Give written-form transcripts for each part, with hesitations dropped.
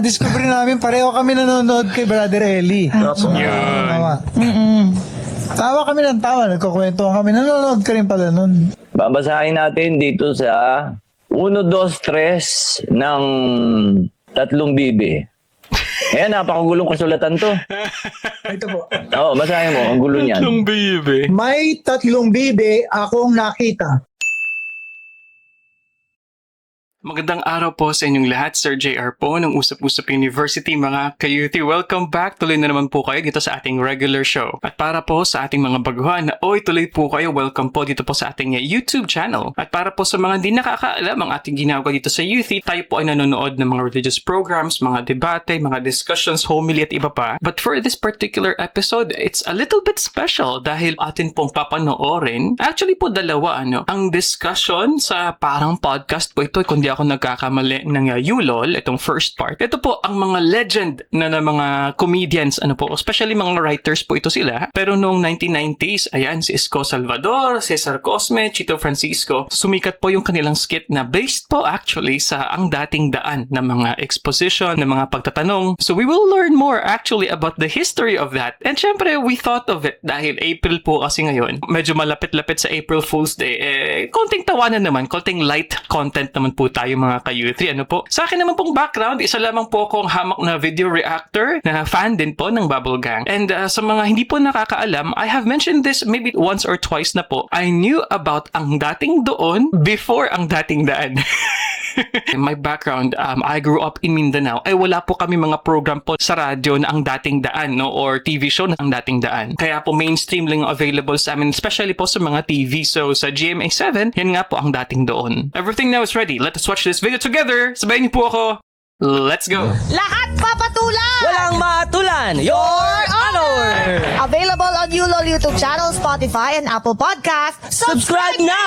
na-discover namin, pareho kami nanonood kay Brother Eli. So, tawa. Tawa kami ng tawa, nagkukwento kami, nanonood ka rin pala nun. Babasahin natin dito sa 1, 2, 3 ng Tatlong Bibe. Ayan, napakagulong kasulatan to. Ito po. Oo, basahin mo, ang gulo niyan. Tatlong bibe. May 3 bibe akong nakita. Magandang araw po sa inyong lahat. Sir JR po ng Usap-Usap University, mga ka-youthy. Welcome back. Tuloy na naman po kayo dito sa ating regular show. At para po sa ating mga baguhan na tuloy po kayo, welcome po dito po sa ating YouTube channel. At para po sa mga di nakakaalam ang ating ginagawa dito sa Youthy, tayo po ay nanonood ng mga religious programs, mga debate, mga discussions, homily at iba pa. But for this particular episode, it's a little bit special dahil atin pong papanoorin. Actually po dalawa, ang discussion sa parang podcast po ito, kundi ako nagkakamali ng ULOL, itong first part. Ito po ang mga legend na mga comedians, especially mga writers po ito sila. Pero noong 1990s, ayan, si Isko Salvador, Cesar Cosme, Chito Francisco, sumikat po yung kanilang skit na based po actually sa ang dating daan ng mga exposition, ng mga pagtatanong. So we will learn more actually about the history of that. And syempre, we thought of it dahil April po kasi ngayon, medyo malapit-lapit sa April Fool's Day. Konting tawanan naman, konting light content naman po tayo mga ka-youthy. Sa akin naman pong background, isa lamang po akong hamak na video reactor na fan din po ng Bubble Gang. And sa mga hindi po nakakaalam, I have mentioned this maybe once or twice na po. I knew about ang dating doon before ang dating daan. My background, I grew up in Mindanao. Wala po kami mga program po sa radyo na ang dating daan, or TV show na ang dating daan. Kaya po mainstream lang available sa amin, especially po sa mga TV. So sa GMA7, yan nga po ang dating doon. Everything now is ready. Let us watch this video together. Sabayan niyo po ako. Let's go! Lahat papatulan! Walang matulan! Your honor! Available on ULOL YouTube channel, Spotify, and Apple Podcast. Subscribe na!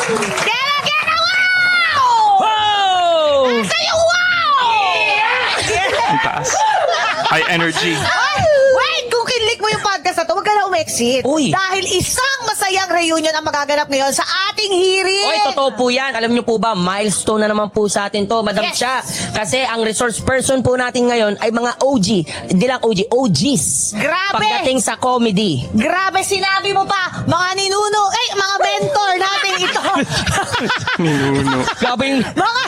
Get a wow! Wow! Say wow! Ang taas. High energy. Wait, kung kinlik mo yung podcast na to, huwag ka na umexit. Uy. Dahil isang masayang reunion ang magaganap ngayon sa ating hearing. Oy, totoo po yan. Alam niyo po ba, milestone na naman po sa atin to, Madam Yes. Cha. Kasi ang resource person po natin ngayon ay mga OG. Hindi lang OG, OGs. Grabe. Pagdating sa comedy. Grabe, sinabi mo pa, mga ninuno, mga mentor natin ito. Minuno. Grabe yung... Mga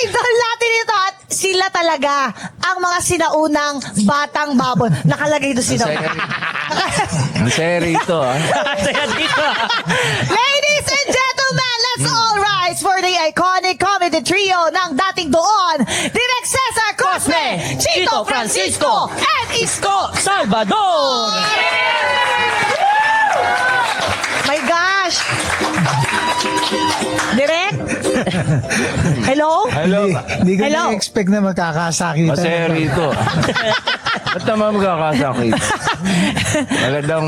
idol natin ito at sila talaga ang mga sinaunang batang babon. Nakalagay doon sino. Ang seri ito, Kaya dito. Ladies and gentlemen, let's all rise for the iconic comedy trio ng dating doon, Direk Cesar Cosme, Chito Francisco, and Isko. Salvador! My gosh! Direk? Hello? Hindi ko Hello? na-expect na magkakasakitan. Maseri ito. Ba't naman magkakasakit? Magandang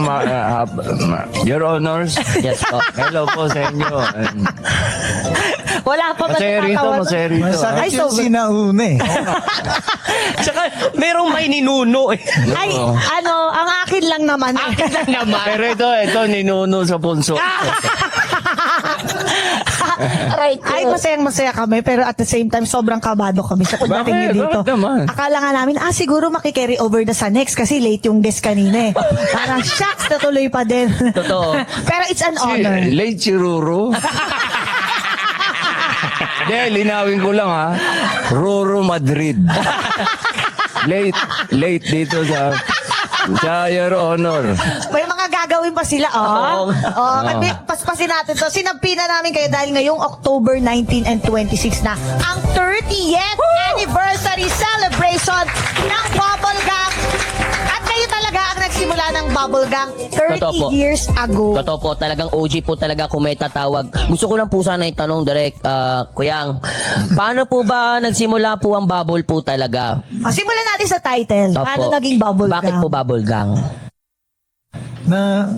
Your Honors. Yes po. Hello po sa inyo. Wala pa ba Maseri ito, nakakawan? maseri ito. Masakit Ay, yung so- sinauna eh. Tsaka, merong may ninuno eh. Ay, ang akin lang naman. Akin lang naman. Pero ito ninuno sa punso. Right. Ay, masayang-masaya kami, pero at the same time, sobrang kabado kami sa pagdating niyo dito. Bakit naman? Akala nga namin, siguro makikarry over na sa next kasi late yung guest kanina eh. Parang, shucks, natuloy pa din. Totoo. Pero it's an honor. Late si Ruru. Hindi, linawin ko lang Ruru Madrid. Late dito sa Your Honor. May mga gagawin pa sila, Oo. paspasin natin to. Sinampi na namin kayo dahil ngayong October 19 and 26 na ang 30th anniversary celebration ng Bubble Gang. At kayo talaga ang nagsimula ng Bubble Gang 30 Totoo po. years ago. Totoo po, talagang OG po talaga kung may tatawag. Gusto ko lang po sana itanong direct, Kuyang, paano po ba nagsimula po ang bubble po talaga? Simulan natin sa title. Opo. Paano naging Bubble Gang? Bakit po bubble gang? Na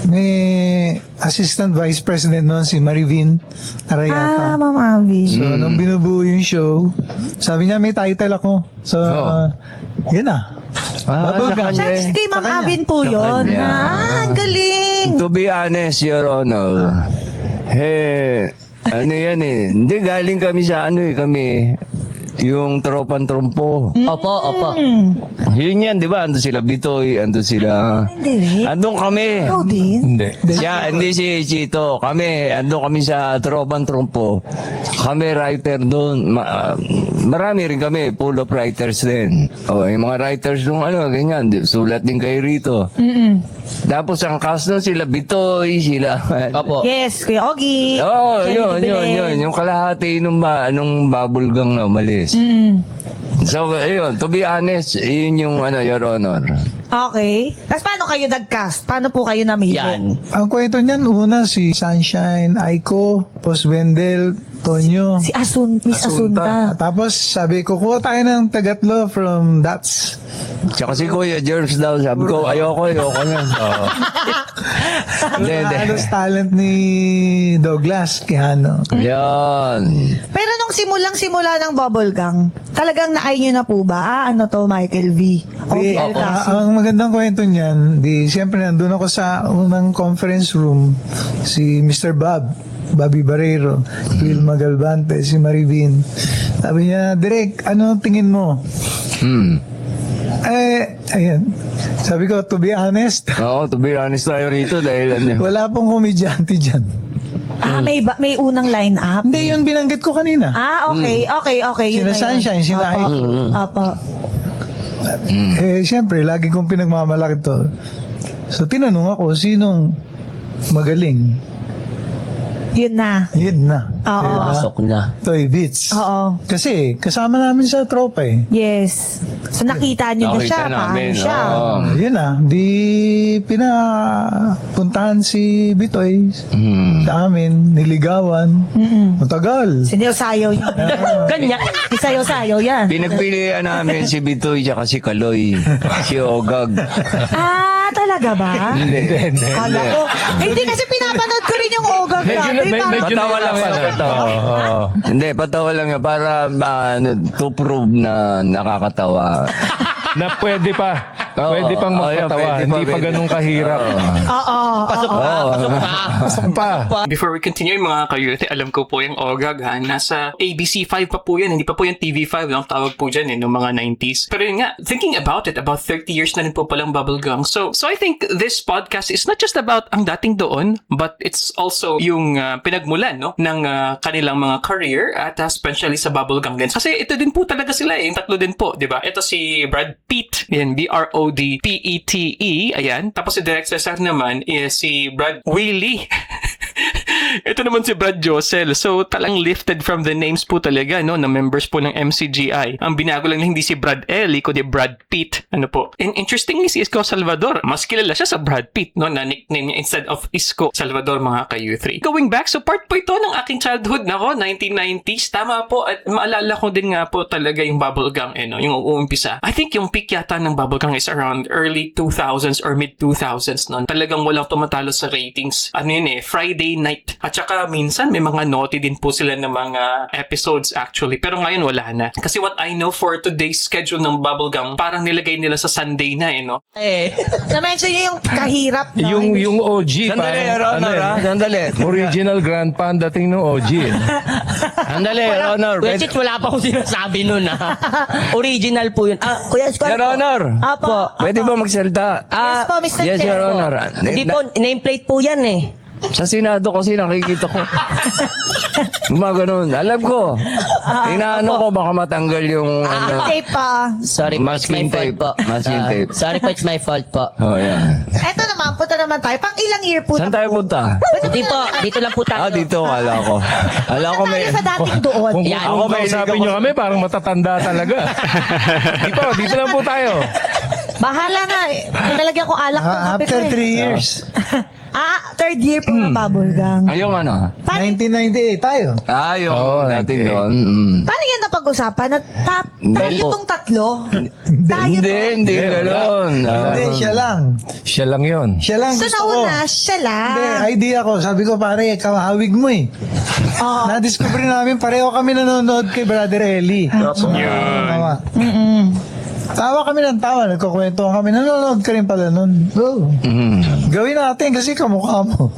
may assistant vice president noon si Marivin Arayata. Ma'am Abby. So, nung binubuo yung show, sabi niya may title ako. So, yun na. Bubble Gang. sa kanya. Kay Ma'am Sa kanya. Abin po Sa yun. kanya. Ang galing. To be honest, Your Honor, ano yan Hindi, galing kami sa kami, yung Tropan Trompo. Opo, opo. Yun yan, di ba? Ando sila Bitoy, ando sila... Hindi. Andun kami. Ikaw din. Hindi. Siya, hindi si Chito. Ando kami sa Tropan Trompo. Kami writer doon. Marami rin kami, full of writers din. O, yung mga writers nung ganyan, sulat din kayo rito. Tapos ang cast nun, sila Bitoy, sila... Opo. Yes, Kuya Ogie. Oo, Charity yun. Belen. Yung kalahati nung bubble gang na umalis. So, ayun, to be honest, yun yung Your Honor. Okay. Tapos paano kayo nag-cast? Paano po kayo namili? Yan. Ang kwento niyan, una si Sunshine, Aiko, Post Wendell, Tonyo. Si Miss Asunta. Tapos sabi ko, kuha tayo ng tagatlo from Dats. Tsaka si Kuya Germs daw, sabi ko, ayoko na. Oo. Hindi. Halos talent ni Douglas, Quijano. Yan. Pero nung simula ng Bubble Gang, talagang naay nyo na po ba? Ano to, Michael V? O Di, PL Cassie? ang magandang kwento niyan, siyempre nandun ako sa unang conference room, si Mr. Bobby Barrero, Wilma Galvante, si Marivin. Sabi niya, Direk, ano tingin mo? Ayan. Sabi ko, to be honest, Oo, to be honest tayo rito dahil wala pong komedyante dyan. May unang line-up? Hindi, yun binanggit ko kanina. Okay. Yun Sina na yun. Sunshine, sina Apo. Aiko. Apo. Siyempre, lagi kong pinagmamalaki to. So, tinanong ako, sinong magaling? Yun na. Yun na. Oo. Diba? Pasok na. Toy Beats. Oo. Kasi, kasama namin sa tropa eh. Yes. So nakita nyo na Nakita siya. namin, Paano siya? oo. Yun na, di pinapuntahan si Bitoy sa amin, niligawan. Matagal. Sinisayaw niya. Ganyan. Isayaw-sayaw yan. pinagpilian namin si Bitoy tsaka si Kaloy, si Ogag. Talaga ba? Hindi. Kala ko. Hindi kasi pinapanood ko rin yung Ogag dati. Patawa lang yan. Hindi, patawa lang yan para to prove na nakakatawa. Na pwede pa. Oo, Pwede pang ayun, magpatawa. pwede pa, Hindi pa pwede. ganun kahirap. Oo. Pasok pa. Pasok pa. Before we continue, mga kayuti, alam ko po yung Ogag, nasa ABC5 pa po yan, hindi pa po yung TV5, ang tawag po dyan, noong mga 90s. Pero yun nga, thinking about it, about 30 years na rin po palang Bubblegum. So I think this podcast is not just about ang dating doon, but it's also yung pinagmulan, ng kanilang mga career, at especially sa Bubblegum din. Kasi ito din po talaga sila, yung tatlo din po, di ba? Ito si Brad Pitt, yan, BRODPETE, ayan. Tapos si Direk Cesar naman is si Brad Willie. Ito naman si Brad Josel. So, talang lifted from the names po talaga, na members po ng MCGI. Ang binago lang hindi si Brad Ellie, kundi Brad Pitt. Ano po? And interestingly, si Isko Salvador, mas kilala siya sa Brad Pitt, na nickname niya instead of Isko Salvador, mga ka-U3. Going back, so part po ito ng aking childhood, 1990s. Tama po, at maalala ko din nga po talaga yung Bubblegum, yung uumpisa. I think yung peak yata ng Bubblegum is around early 2000s or mid 2000s noon. Talagang walang tumatalo sa ratings. Friday night. At saka minsan may mga naughty din po sila ng mga episodes actually. Pero ngayon wala na. Kasi what I know for today's schedule ng Bubblegum, parang nilagay nila sa Sunday na Na-mention niyo yung kahirap, no? Yung OG. Sandali, parang, Your Honor, Sandali. Original grandpa ang dating ng OG. Sandali, Your Honor. Kuya Chit, wala pa akong sinasabi nun, Original po yun. Kuya Squad Your Honor. Apo. Pwede ba magsalita? Yes po, Mr. Yes, Chair. Your Honor. Hindi po, nameplate po yan Sa Senado kasi nakikita ko. Gumaganon. Alam ko. Inaano ko baka matanggal yung Tape pa. Sorry po, it's my Masking fault tape. po. Masking tape. Sorry po, it's my fault po. Oh, yan. Eto naman, punta naman tayo. Pang ilang year po Saan na tayo po? punta? Hindi po, dito lang po tayo. Dito kala ko. Alam ko may... Tayo sa dating doon. Kung Yan. Ako may kausapin nyo kami, parang matatanda talaga. Dito lang po tayo. Bahala na. Nalagyan ko alak ng kape ko After eh. 3 years. Third year po ng Bubblegum. Ayong ano? 1998 tayo. Yung Oo, natin okay. doon. Paano yan napag-usapan? Tayo po. itong tatlo? Tayo Hindi gano'n. Hindi, siya lang. Siya lang yun. Siya lang So gusto ko. nauna, siya lang. Hindi, idea ko. Sabi ko, pare, kahawig mo eh. Oo. Na-discover namin, pareho kami nanonood kay Brother Eli. Tawa. Tawa kami ng tawa, nagkukwento kami. Nanonood ka rin pala nun. Go. Gawin natin kasi kamukha mo.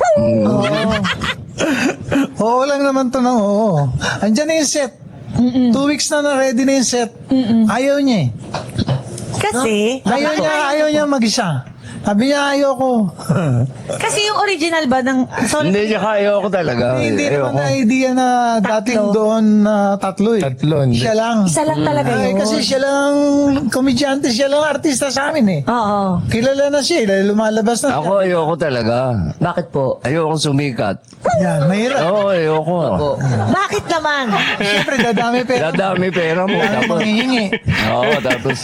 Oo lang naman to ng oo. Andyan na yung set. 2 weeks na ready na yung set. Ayaw niya eh. Kasi, Ayaw niya mag-isa. Sabi niya, ayoko. kasi yung original ba ng... Sorry, Hindi, tsaka ayoko talaga. Hindi naman Ayoko. na idea na dating doon na tatlo eh. Tatlo, hindi. Siya lang. isa lang talaga Ay, yun. kasi siya lang komedyante, siya lang artista sa amin eh. Oo. Kilala na siya, dahil lumalabas na. Ako ayoko talaga. Bakit po? Ayoko sumikat. Yan, mahirap. Oo, ayoko. Po. Bakit naman? Siyempre, dadami pera. Dadami pera mo. Dadami Tapos, manghihingi. oo, tapos,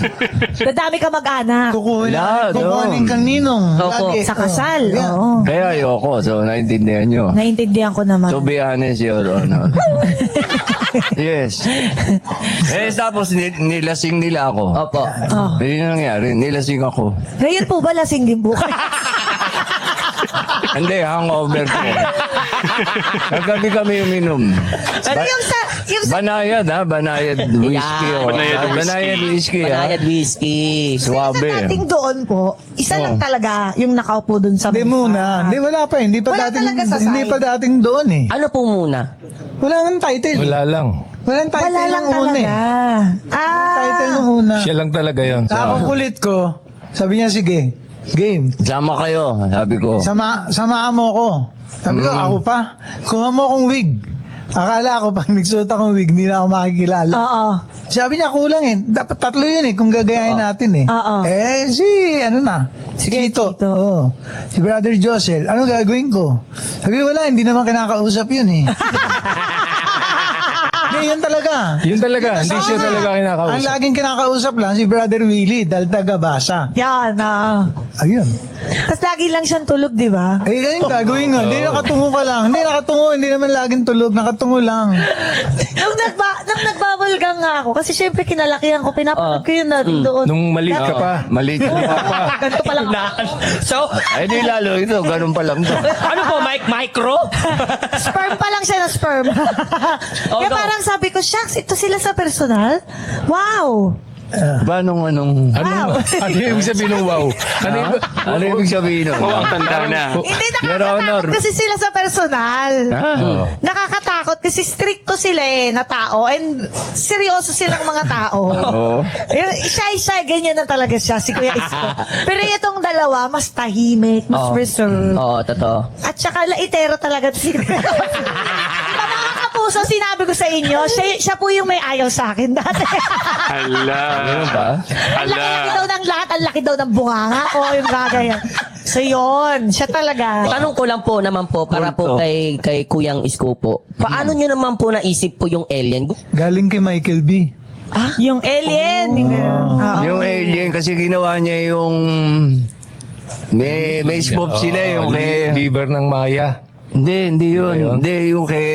Dadami ka mag-anak. Wala, Kukunin kang ninong. Opo. Lagi. Sa kasal. Oh, yeah. Oo. kaya ayoko. So, naintindihan nyo. Naintindihan ko naman. To be honest, Your Honor. Yes. Tapos nilasing nila ako. Opo. Yun yung nangyari. Nilasing ako. Ngayon po ba lasing din po? Hindi, hangover ko. Naggabi kami uminom. Ano yung sa... Yung sa... Banayad ha, banayad whiskey. Yeah. oh. Banayad whiskey. Banayad whiskey ha. Banayad whiskey. Sa Suwabe. dating doon po, isa lang talaga yung nakaupo doon sa Hindi mesa. muna. Hindi, wala pa. Hindi pa Wala dating, talaga sa hindi side. pa dating doon eh. Ano po muna? Wala nang title. Wala lang. Walang title Wala lang nung una talaga. eh. Title nung una. Siya lang talaga yun. Ako kulit ko. Sabi niya, sige, game. Sama kayo, sabi ko. Samaan mo ko. Sabi ko, ako pa. Kuha mo akong wig. Akala ko pag nagsuot akong wig, hindi na ako makikilala. Oo. Sabi niya, kulang eh. Dapat tatlo yun eh, kung gagayahin natin eh. Oo. Ano na? Si Kito. Kito. Oo. Si Brother Josel. Ano gagawin ko? Sabi ko, wala, hindi naman kinakausap yun eh. Hindi, yun talaga. Yun talaga. Hindi siya talaga Ang kinakausap. laging kinakausap lang si Brother Willie dahil taga-basa. Yan, Ayun. Tapos lagi lang siyang tulog, di ba? Eh, ganyan gagawin nga. Hindi, nakatungo ka lang. Hindi, nakatungo. Hindi naman laging tulog. Nakatungo lang. Nung nagbabulgang nga ako, kasi syempre kinalakihan ko, pinapanood ko yun natin doon. Nung maliit ka pa. Maliit ka pa. Ganito pa lang. So, Ay, di lalo ito. Ganun pa lang to. ano po, micro? Sperm pa lang siya na sperm. Kaya no. parang sabi ko, shucks, ito sila sa personal? Wow! Anong, Ano yung ibig sabihin ng wow? ano ibig sabihin nun? Mukhang tanda na. Hindi Your Honor. nakakatakot kasi sila sa personal. Ah. Nakakatakot kasi stricto sila eh na tao and seryoso silang mga tao. Oo. Shy, ganyan na talaga siya, si Kuya Isko. Pero itong dalawa, mas tahimik, mas reserved. Oo, totoo. At saka laitero talaga si Kuya. Diba mga kapuso, sinabi ko sa inyo, siya po yung may ayaw sa akin dati. Hala. Ano ba? Ang laki-laki Hala. daw ng lahat, ang laki daw ng bunganga o yung gagayan. So yun, siya talaga. Tanong ko lang po naman po, para po Punto. kay Kuyang Isko po. Paano nyo naman po naisip po yung alien? Galing kay Michael B. Yung alien. Oo. Yung alien, kasi ginawa niya yung... May spoof sila yung kay... Liver ng Maya. Hindi yun. Hindi yung kay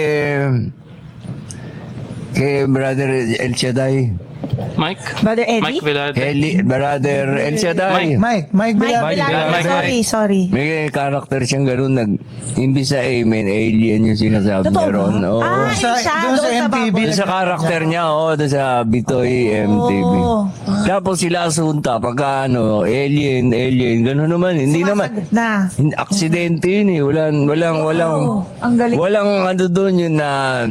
Brother El Shaddai. Mike? Brother Eddie? Mike Villar. Brother El Shaddai. Mike Mike Villar. Villar. Sorry. May karakter siyang gano'n. Imbis sa Amen, alien yung sinasabi Totoo niya ron. ba? Oo. Ah, Sa- siya, doon sa doon sa MTV. Bubble. Doon sa karakter niya, doon sa Bitoy MTV. Oh. Tapos sila asunta, pagka alien, gano'n naman. Hindi naman. Sumasagot na. Aksidente yun eh. Walang, Ang galing. walang ano doon yun na,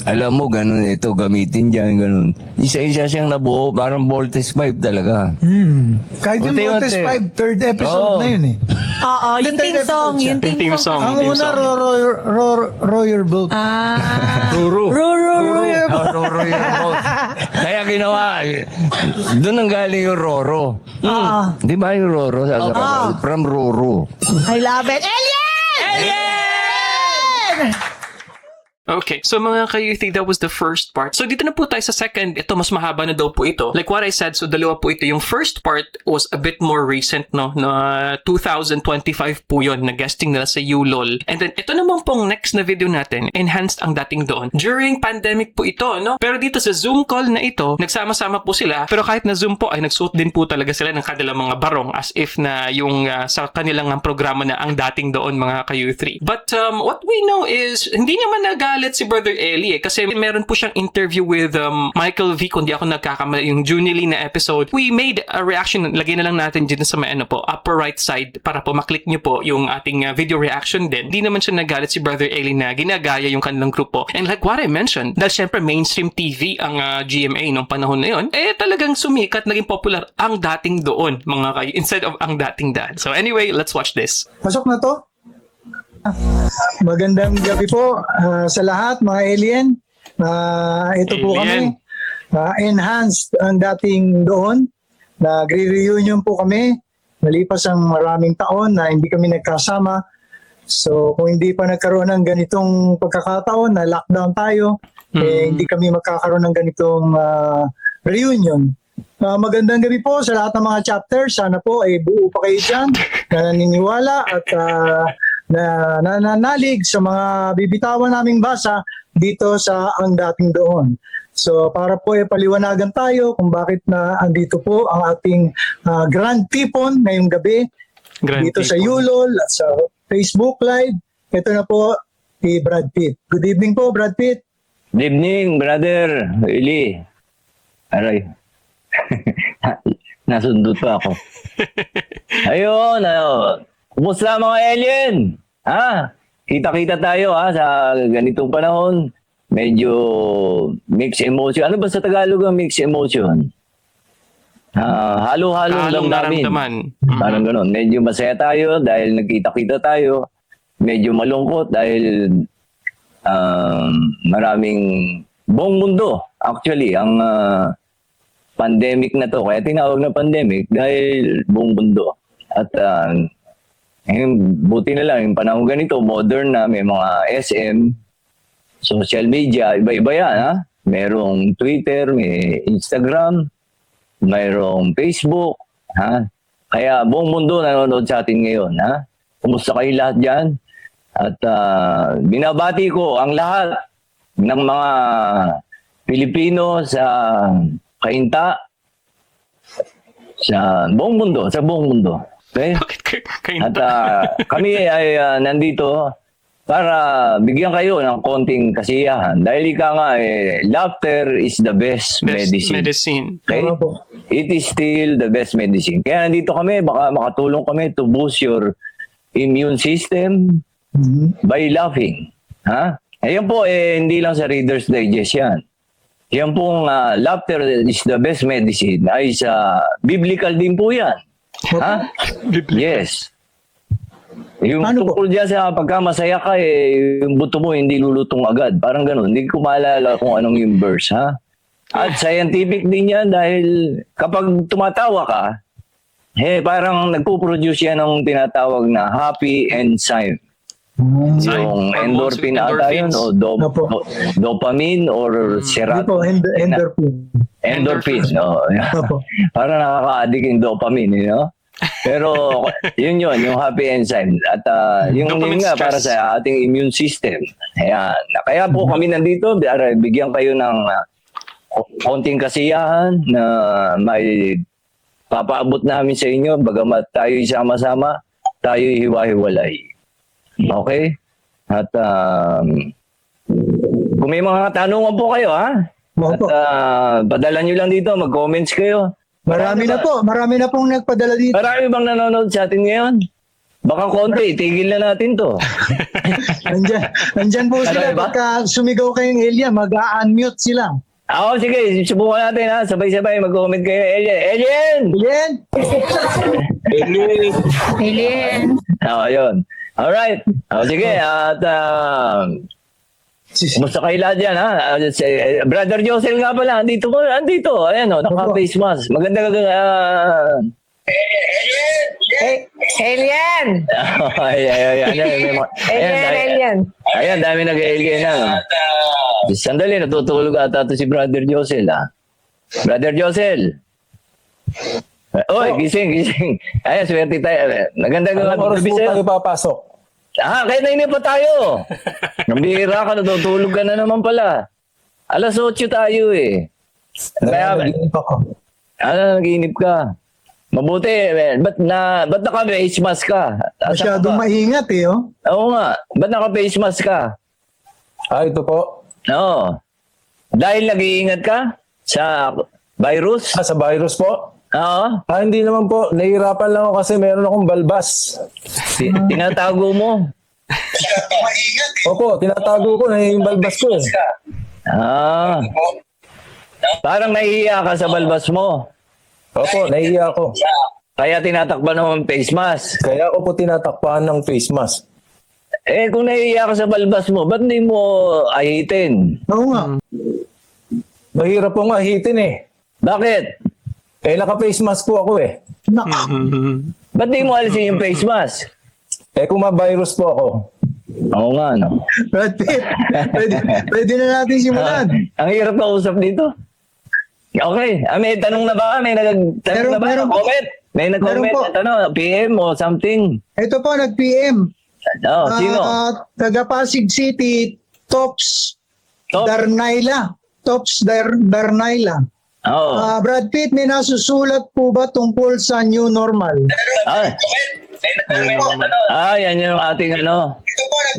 alam mo, ganun, ito, gamitin dyan, ganun. Isa-isa siyang nabuo, parang Voltes 5 talaga. Kahit yung Unti-unti. Voltes 5, third episode Oo. na yun eh. Oo, yung Third team song. episode Yung Yung team team song. song. Ang Team una, song. Row Your Boat. Ruru. Roro yung boat. Kaya ginawa, doon ang galing yung Roro. Oo. Di ba yung Roro? From Roro. I love it. Alien! Okay, so mga ka-youthie, that was the first part. So dito na po tayo sa second. Ito, mas mahaba na daw po ito. Like what I said, so dalawa po ito. Yung first part was a bit more recent, no? Na 2025 po yun, na guesting nila sa ULOL. And then, ito naman pong next na video natin, enhanced ang dating doon. During pandemic po ito, no? Pero dito sa Zoom call na ito, nagsama-sama po sila. Pero kahit na Zoom po, ay nagsuot din po talaga sila ng kanilang mga barong as if na yung sa kanilang programa na ang dating doon, mga ka-youthie. But what we know is, hindi naman nagalit si Brother Eli kasi meron po siyang interview with Michael V, kung di ako nagkakamali, yung Junily na episode. We made a reaction, lagay na lang natin dito sa may upper right side para po maklik nyo po yung ating video reaction din. Di naman siya nagalit si Brother Eli na ginagaya yung kanilang grupo. And like what I mentioned, dahil syempre mainstream TV ang GMA nung panahon na yun, talagang sumikat, naging popular ang dating doon, mga kayo, instead of ang dating dad. So anyway, let's watch this. Pasok na to. Magandang gabi po sa lahat, mga alien. Ito po Alien. kami. Enhanced ang dating doon. Nagre-reunion po kami. Nalipas ang maraming taon na hindi kami nagkasama. So kung hindi pa nagkaroon ng ganitong pagkakataon na lockdown tayo, hindi kami magkakaroon ng ganitong reunion. Magandang gabi po sa lahat ng mga chapters. Sana po ay buo pa kayo dyan na naniniwala at nananalig sa mga bibitawan naming basa dito sa ang dating doon. So para po paliwanagan tayo kung bakit na andito po ang ating Grand Tipon ngayong gabi dito sa Yulol at sa Facebook Live. Ito na po si Brad Pitt. Good evening po, Brad Pitt. Good evening, brother Eli. Aray. Nasundot pa ako. Ayun, kumusta mga alien? Ha? Kita-kita tayo sa ganitong panahon. Medyo mixed emotion. Ano ba sa Tagalog ang mixed emotion? Halo-halo lang namin. Parang gano'n. Medyo masaya tayo dahil nagkita-kita tayo. Medyo malungkot dahil maraming buong mundo. Actually, ang pandemic na to. Kaya tinawag na pandemic dahil buong mundo. At buti na lang, yung panahon ganito, modern na, may mga SM, social media, iba-iba yan, ha? Merong Twitter, may Instagram, mayroong Facebook, ha? Kaya buong mundo nanonood sa atin ngayon, ha? Kumusta kayo lahat dyan? At binabati ko ang lahat ng mga Pilipino sa Kainta, sa buong mundo, Okay? At kami ay nandito para bigyan kayo ng konting kasiyahan. Dahil ika nga, laughter is the best medicine. Okay? It is still the best medicine. Kaya nandito kami, baka makatulong kami to boost your immune system by laughing. Ha? Ayan po, hindi lang sa Reader's Digest yan. Yan pong laughter is the best medicine ay sa biblical din po yan. Ha? Yes. Yung tungkol dyan sa pagkamasaya ka, yung buto mo hindi lulutong agad. Parang ganun. Hindi ko maalala kung anong yung verse, ha? At scientific din yan dahil kapag tumatawa ka, parang nagpo-produce yan ng tinatawag na happy enzyme. Yung endorphin ata yun o dopamine or serotonin. Endorphin. Parang nakaka-addict yung dopamine, you know? Pero yun, yung happy enzyme. At yung nga para sa ating immune system. Kaya po kami nandito, bigyan kayo ng konting kasiyahan na may papaabot namin sa inyo. Bagamat tayo sama-sama, tayo hiwa-hiwalay. Okay? At kung may mga tanungan po kayo, ha? At padala nyo lang dito, mag-comments kayo. Marami na pong nagpadala dito. Marami bang nanonood sa atin ngayon? Baka konti, tigil na natin to. Nandyan po sila. Pagka sumigaw kayong alien, mag-unmute sila. Sige, subukan natin, ha? Sabay-sabay, mag-comment kayo. Alien! Yun. Alright. Sige, at kumusta kayo lahat dyan, ha? Brother Josel nga pala, andito. Ayan, naka-face mask. Maganda ka. Alien! Ayan. Ayan, dami nag-alien na. Sandali, natutulog ata to si Brother Josel, ha? Brother Josel! Oy, gising. Ayan, swerte tayo. Naganda ka. Anong oras po tayo papasok? Kaya nainip pa tayo. Nambihira ka, natutulog ka na naman pala. 8:00 tayo Kaya, nag-iinip ka. Mabuti, ba't naka-face mask ka? Masyadong maingat Oo nga, ba't naka-face mask ka? Ito po. Oo. Dahil nag-iingat ka sa virus? Sa virus po? Oo. Hindi naman po. Nahihirapan lang ako kasi meron akong balbas. Tinatago mo? Opo, tinatago ko na yung balbas ko eh. Ah. Parang nahihiya ka sa balbas mo. Opo, nahihiya ako. Kaya tinatakpan mo ang face mask. Kaya ako po tinatakpan ng face mask. Eh, kung nahihiya ka sa balbas mo, ba't hindi mo ahitin? Oo nga. Mahirap pong ahitin eh. Bakit? Naka-face mask po ako eh. Ba't di mo alisin yung face mask? Kung ma-virus po ako. Oo nga, no? Brad Pitt, pwede na natin simulan. Ang hirap na usap dito. Okay. May tanong na ba? May nag-tanong na ba? Meron. Comment? May nag-comment Meron po. na tanong, PM o something. Ito po, nag-PM. Sino? Taga Pasig City, Tops Top? Darnaila. Tops Darnaila. Oo. Brad Pitt, may nasusulat po ba tungkol sa new normal? Yan yung ating ano.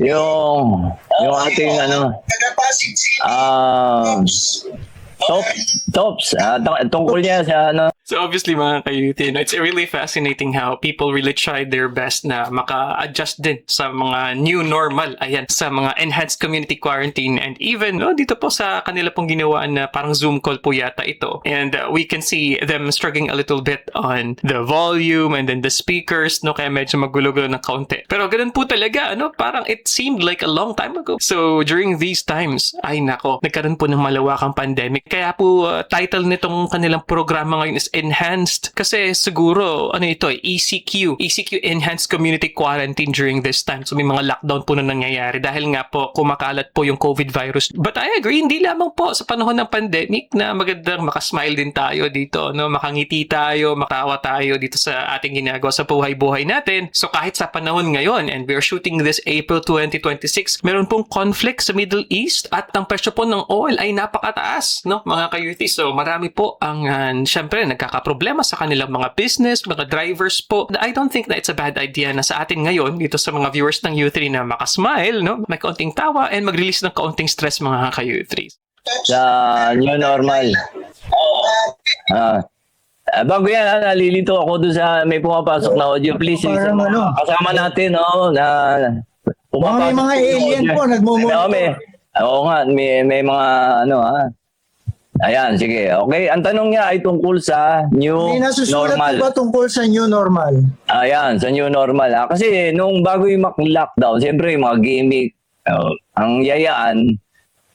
Yung ating ano. Tops. Tungkol niya sa ano. So obviously mga kayuti, it's really fascinating how people really tried their best na maka-adjust din sa mga new normal, ayan, sa mga enhanced community quarantine and even dito po sa kanila pong ginawaan na parang Zoom call po yata ito. And we can see them struggling a little bit on the volume and then the speakers, kaya medyo magulo-gulo ng kaunti. Pero ganun po talaga, parang it seemed like a long time ago. So during these times, ay nako, nagkaroon po ng malawakang pandemic. Kaya po title nitong kanilang programa ngayon is Enhanced. Kasi siguro, ECQ Enhanced Community Quarantine during this time. So may mga lockdown po na nangyayari dahil nga po kumakalat po yung COVID virus. But I agree, hindi lamang po sa panahon ng pandemic na magandang makasmile din tayo dito, makangiti tayo, makawa tayo dito sa ating ginagawa sa buhay-buhay natin. So kahit sa panahon ngayon, and we are shooting this April 2026, meron pong conflict sa Middle East at ang presyo po ng oil ay napakataas, mga kayuti. So marami po ang syempre nagkakaproblema sa kanilang mga business, mga drivers po. I don't think that it's a bad idea na sa atin ngayon, dito sa mga viewers ng U3 na makasmile, may kaunting tawa and mag-release ng kaunting stress mga ka-U3. Sa new normal. Bago yan, nalilito ako doon sa may pumapasok na audio. Please, Parang kasama natin, na May mga alien po, nagmumonitor. Oo nga, may mga Ayan, sige. Okay, ang tanong niya ay tungkol sa new May nasusulat normal. po ba tungkol sa new normal? Ayan, sa new normal. Kasi nung bago yung lockdown, siyempre yung mga gimmick, ang yayaan,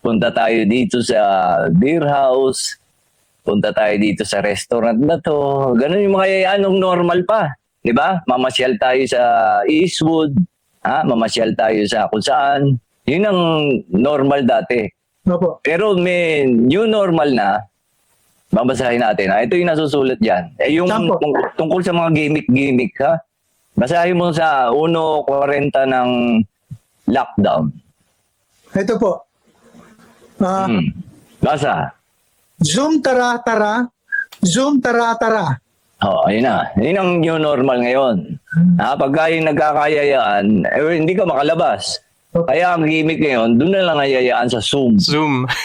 punta tayo dito sa beer house, punta tayo dito sa restaurant na to. Ganun yung mga yayaan nung normal pa. Di ba? Mamasyal tayo sa Eastwood, mamasyal tayo sa kung saan. Yun ang normal dati. Opo. Pero may new normal na, babasahin natin. Ito yung nasusulat dyan. Yung Sampo. tungkol sa mga gimmick, ha? Basahin mo sa 1.40 ng lockdown. Ito po. Basa. Zoom tara-tara. Zoom tara-tara. Ayun na. Yun ang new normal ngayon. Pagka yung nagkakayayaan, hindi ka makalabas. Kaya ang gimmick ngayon, doon na lang ayayaan sa Zoom.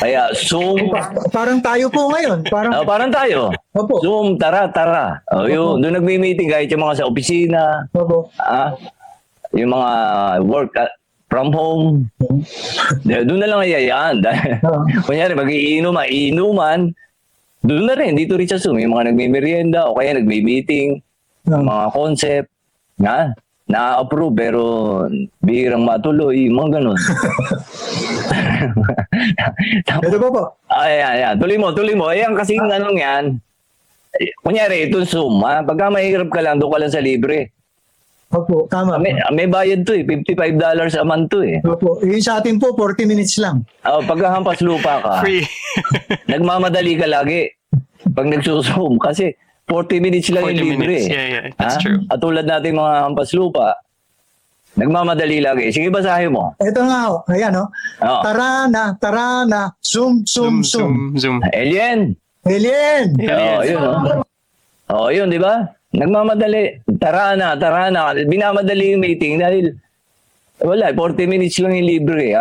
Kaya Zoom. Parang tayo po ngayon. Parang tayo. Opo. Zoom, tara. Yun, doon nagmi-meeting kahit yung mga sa opisina. Opo. Yung mga work from home. Doon na lang ayayaan. Kunyari, inuman, doon na rin, dito rin sa Zoom. Yung mga nagmi-merienda o kaya nagmi-meeting, mga concept, na-approve pero bihirang matuloy, mga ganun. Ito po. Ayan. Tuloy mo. Ayan kasing anong yan. Kunyari, ito Zoom. Pagka mahirap ka lang, doon ka lang sa libre. Opo, tama. May bayad to $55 a month to Opo. Yung sa atin po, 40 minutes lang. Pagka hampas lupa ka, Free. nagmamadali ka lagi pag nagsusum kasi 40 minutes lang 40 yung libre. minutes. Yeah, that's true. At tulad natin mga hampas lupa, nagmamadali lagi. Sige, basahin mo. Ito nga ho. Ayan ho. Oo. Tara na. Zoom. Alien! Alien! Yun, di ba? Nagmamadali. Tara na. Binamadali yung meeting dahil 40 minutes lang yung libre.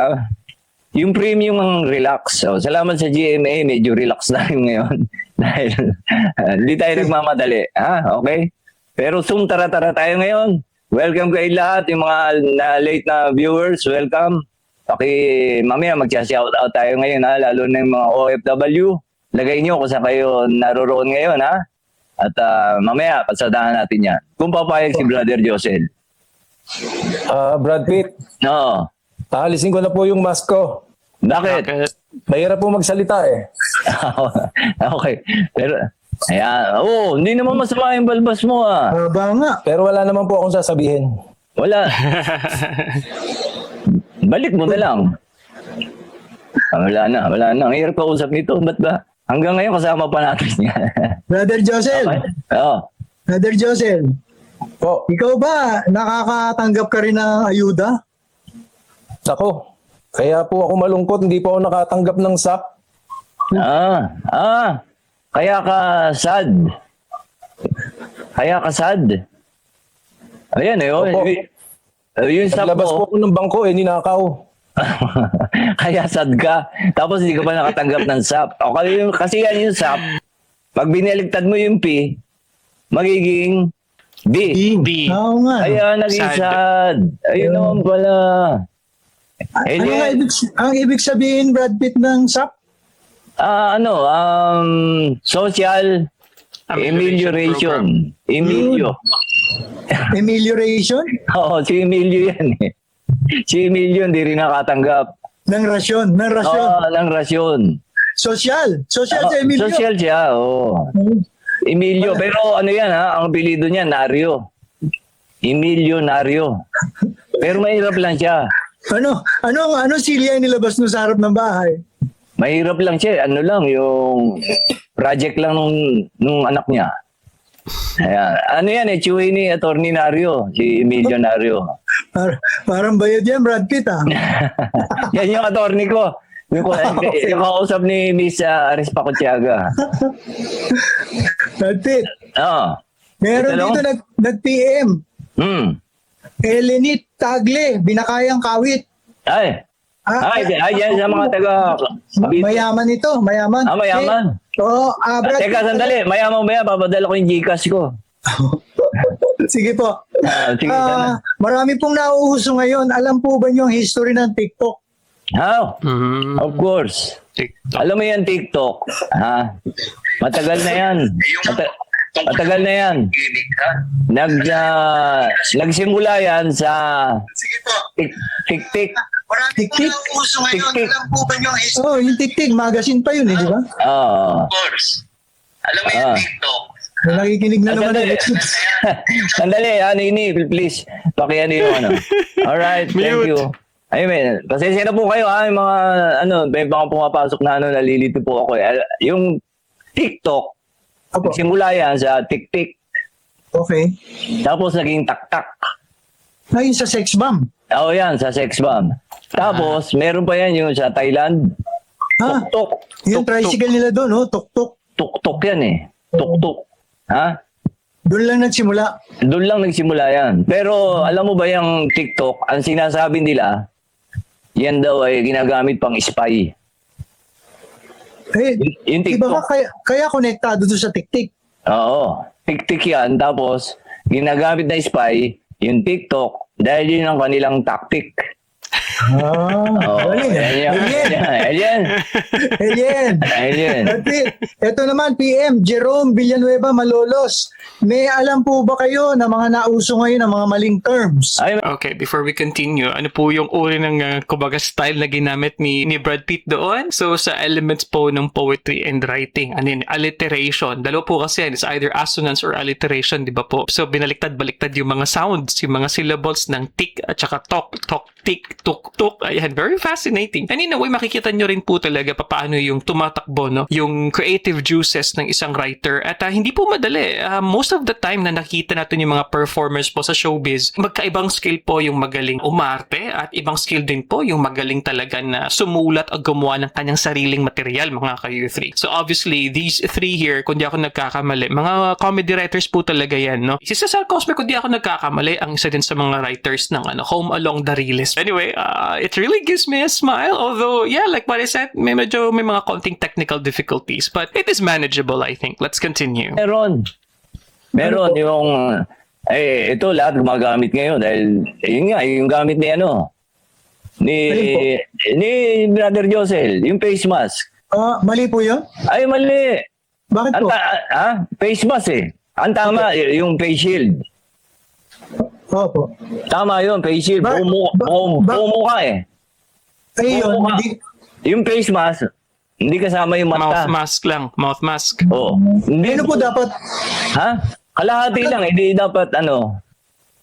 yung premium ang relax. So, salamat sa GMA, medyo relax na rin ngayon. Dahil hindi tayo nagmamadali. Okay? Pero Zoom, tara-tara tayo ngayon. Welcome kayo lahat, yung mga late na viewers, welcome. Mamaya mag-shout out tayo ngayon, lalo na yung mga OFW. Lagay nyo kung saan kayo naroroon ngayon, At mamaya, pasadahan natin yan. Kung papayag si Brother Josel. Brad Pitt, No. alisin ko na po yung mask ko. Bakit? Mahirap po magsalita eh. Okay. Pero, hindi naman masama yung balbas mo, Haba nga. Pero wala naman po akong sasabihin. Wala. Balik mo na lang. Wala na. Ang hirap ka usap nito. Ba't ba? Hanggang ngayon kasama pa natin yan. Brother Josel, Oo. Brother Josel, Po, ikaw ba nakakatanggap ka rin ng ayuda? ako. Kaya po ako malungkot, hindi po ako nakatanggap ng SAP. Kaya ka sad. Ayan Opo. Yung SAP Naglabas po mo. ako ng bangko ninakaw. Kaya sad ka. Tapos hindi ka pa nakatanggap ng SAP. Kasi yan yung SAP. Pag biniligtad mo yung P, magiging D. D. Oo nga. Kaya naging Sad. sad. Ayun naman pala. Ano nga ang ibig sabihin, Brad Pitt, ng SAP? Social amelioration. Emilio. Amelioration? Oo, si Emilio yan eh. Si Emilio hindi rin nakatanggap. Ng rasyon. Oo, ng rasyon. Social sa Emilio. Social siya, oo. Emilio, pero ano yan ang apelyido niya, Nario. Emilio Nario. Pero mahirap lang siya. Ano silya yung nilabas no sa harap ng bahay? Mahirap lang siya. Ano lang, yung project lang nung anak niya. Ayan. Ano yan Chewy ni Attorney Nario, si Emilio Nario. Parang bayad yan, Brad Pitt, Yan yung attorney ko. Yung kausap ni Miss Arispa Cotiaga. Brad Pitt, meron Ito dito nag-PM. Elenit Tagle, Binakayang Kawit. Yan sa mga taga... Mayaman ito, mayaman. Mayaman. Oo, Brad Teka, Pitt, sandali. Mayaman ba yan? Papadala ko yung Gcash ko. Sige po. Sige, sana. Marami pong nauuso ngayon. Alam po ba niyo ang history ng TikTok? How? Of course. TikTok. Alam mo yan, TikTok. Matagal na yan. Matagal na yan. Nagsimula yan sa TikTok. TikTok? TikTok. Oh, yung TikTok. Magazine pa yun, di ba? Oo. Alam mo yung TikTok? May nakikinig na naman. Sandali, Nini, please. Pakiano yung Alright, thank you. Ayun, pasensya na po kayo yung mga may mga pumapasok na nalilito po ako. Yung TikTok, Opo. simula yan sa TikTok, Okay. tapos naging taktak. Ayun sa sex bomb. Yan, sa sex bomb. Tapos, meron pa yan yung sa Thailand. Tuk-tuk. Yung tricycle nila doon, tuk-tuk. Tuk-tuk yan eh. Tuk-tuk. Doon lang nagsimula. Doon lang nagsimula yan. Pero alam mo ba yung TikTok, ang sinasabi nila, yan daw ay ginagamit pang spy. Yung Iba TikTok. ka kaya konektado doon sa TikTok. Oo. TikTok yan. Tapos, ginagamit na spy, yung TikTok, dahil yun ang kanilang tactic. Alien. Ito naman, PM, Jerome Villanueva Malolos. May alam po ba kayo na mga nauso ngayon ng mga maling terms? Okay, before we continue, ano po yung uri ng kumbaga style na ginamit ni Brad Pitt doon? So, sa elements po ng poetry and writing, ano yun, alliteration. Dalawa po kasi yan, it's either assonance or alliteration, di ba po? So, binaliktad-baliktad yung mga sounds, yung mga syllables ng tik at saka tok, tik, tuk, tuk. Ayan, very fascinating. And in a way, makikita nyo rin po talaga paano yung tumatakbo, no? Yung creative juices ng isang writer. At hindi po madali. Most of the time na nakita natin yung mga performers po sa showbiz, magkaibang skill po yung magaling umarte at ibang skill din po yung magaling talaga na sumulat o gumawa ng kanyang sariling material, mga ka-U3. So obviously, these three here, kung di ako nagkakamali, mga comedy writers po talaga yan, no? Si Cesar Cosme, kung di ako nagkakamali, ang isa din sa mga writers ng Home Along the Riles Anyway, it really gives me a smile. Although, yeah, like what I said, may mga konting technical difficulties. But it is manageable, I think. Let's continue. Meron yung, ito lahat gumagamit ngayon dahil, yun nga, yung gamit ni ni Brother Josel, yung face mask. Mali po yun? Ay, mali. Bakit po? Face mask eh. Ang tama, yung face shield. Opo. Tama yun, face shield. Buo mukha eh. Ay, yun. Buo mukha. Hindi, Yung face mask, hindi kasama yung mata. Mouth mask lang. Mouth mask. Oo. Hindi ano po dapat? Ha? Kalahati lang, hindi dapat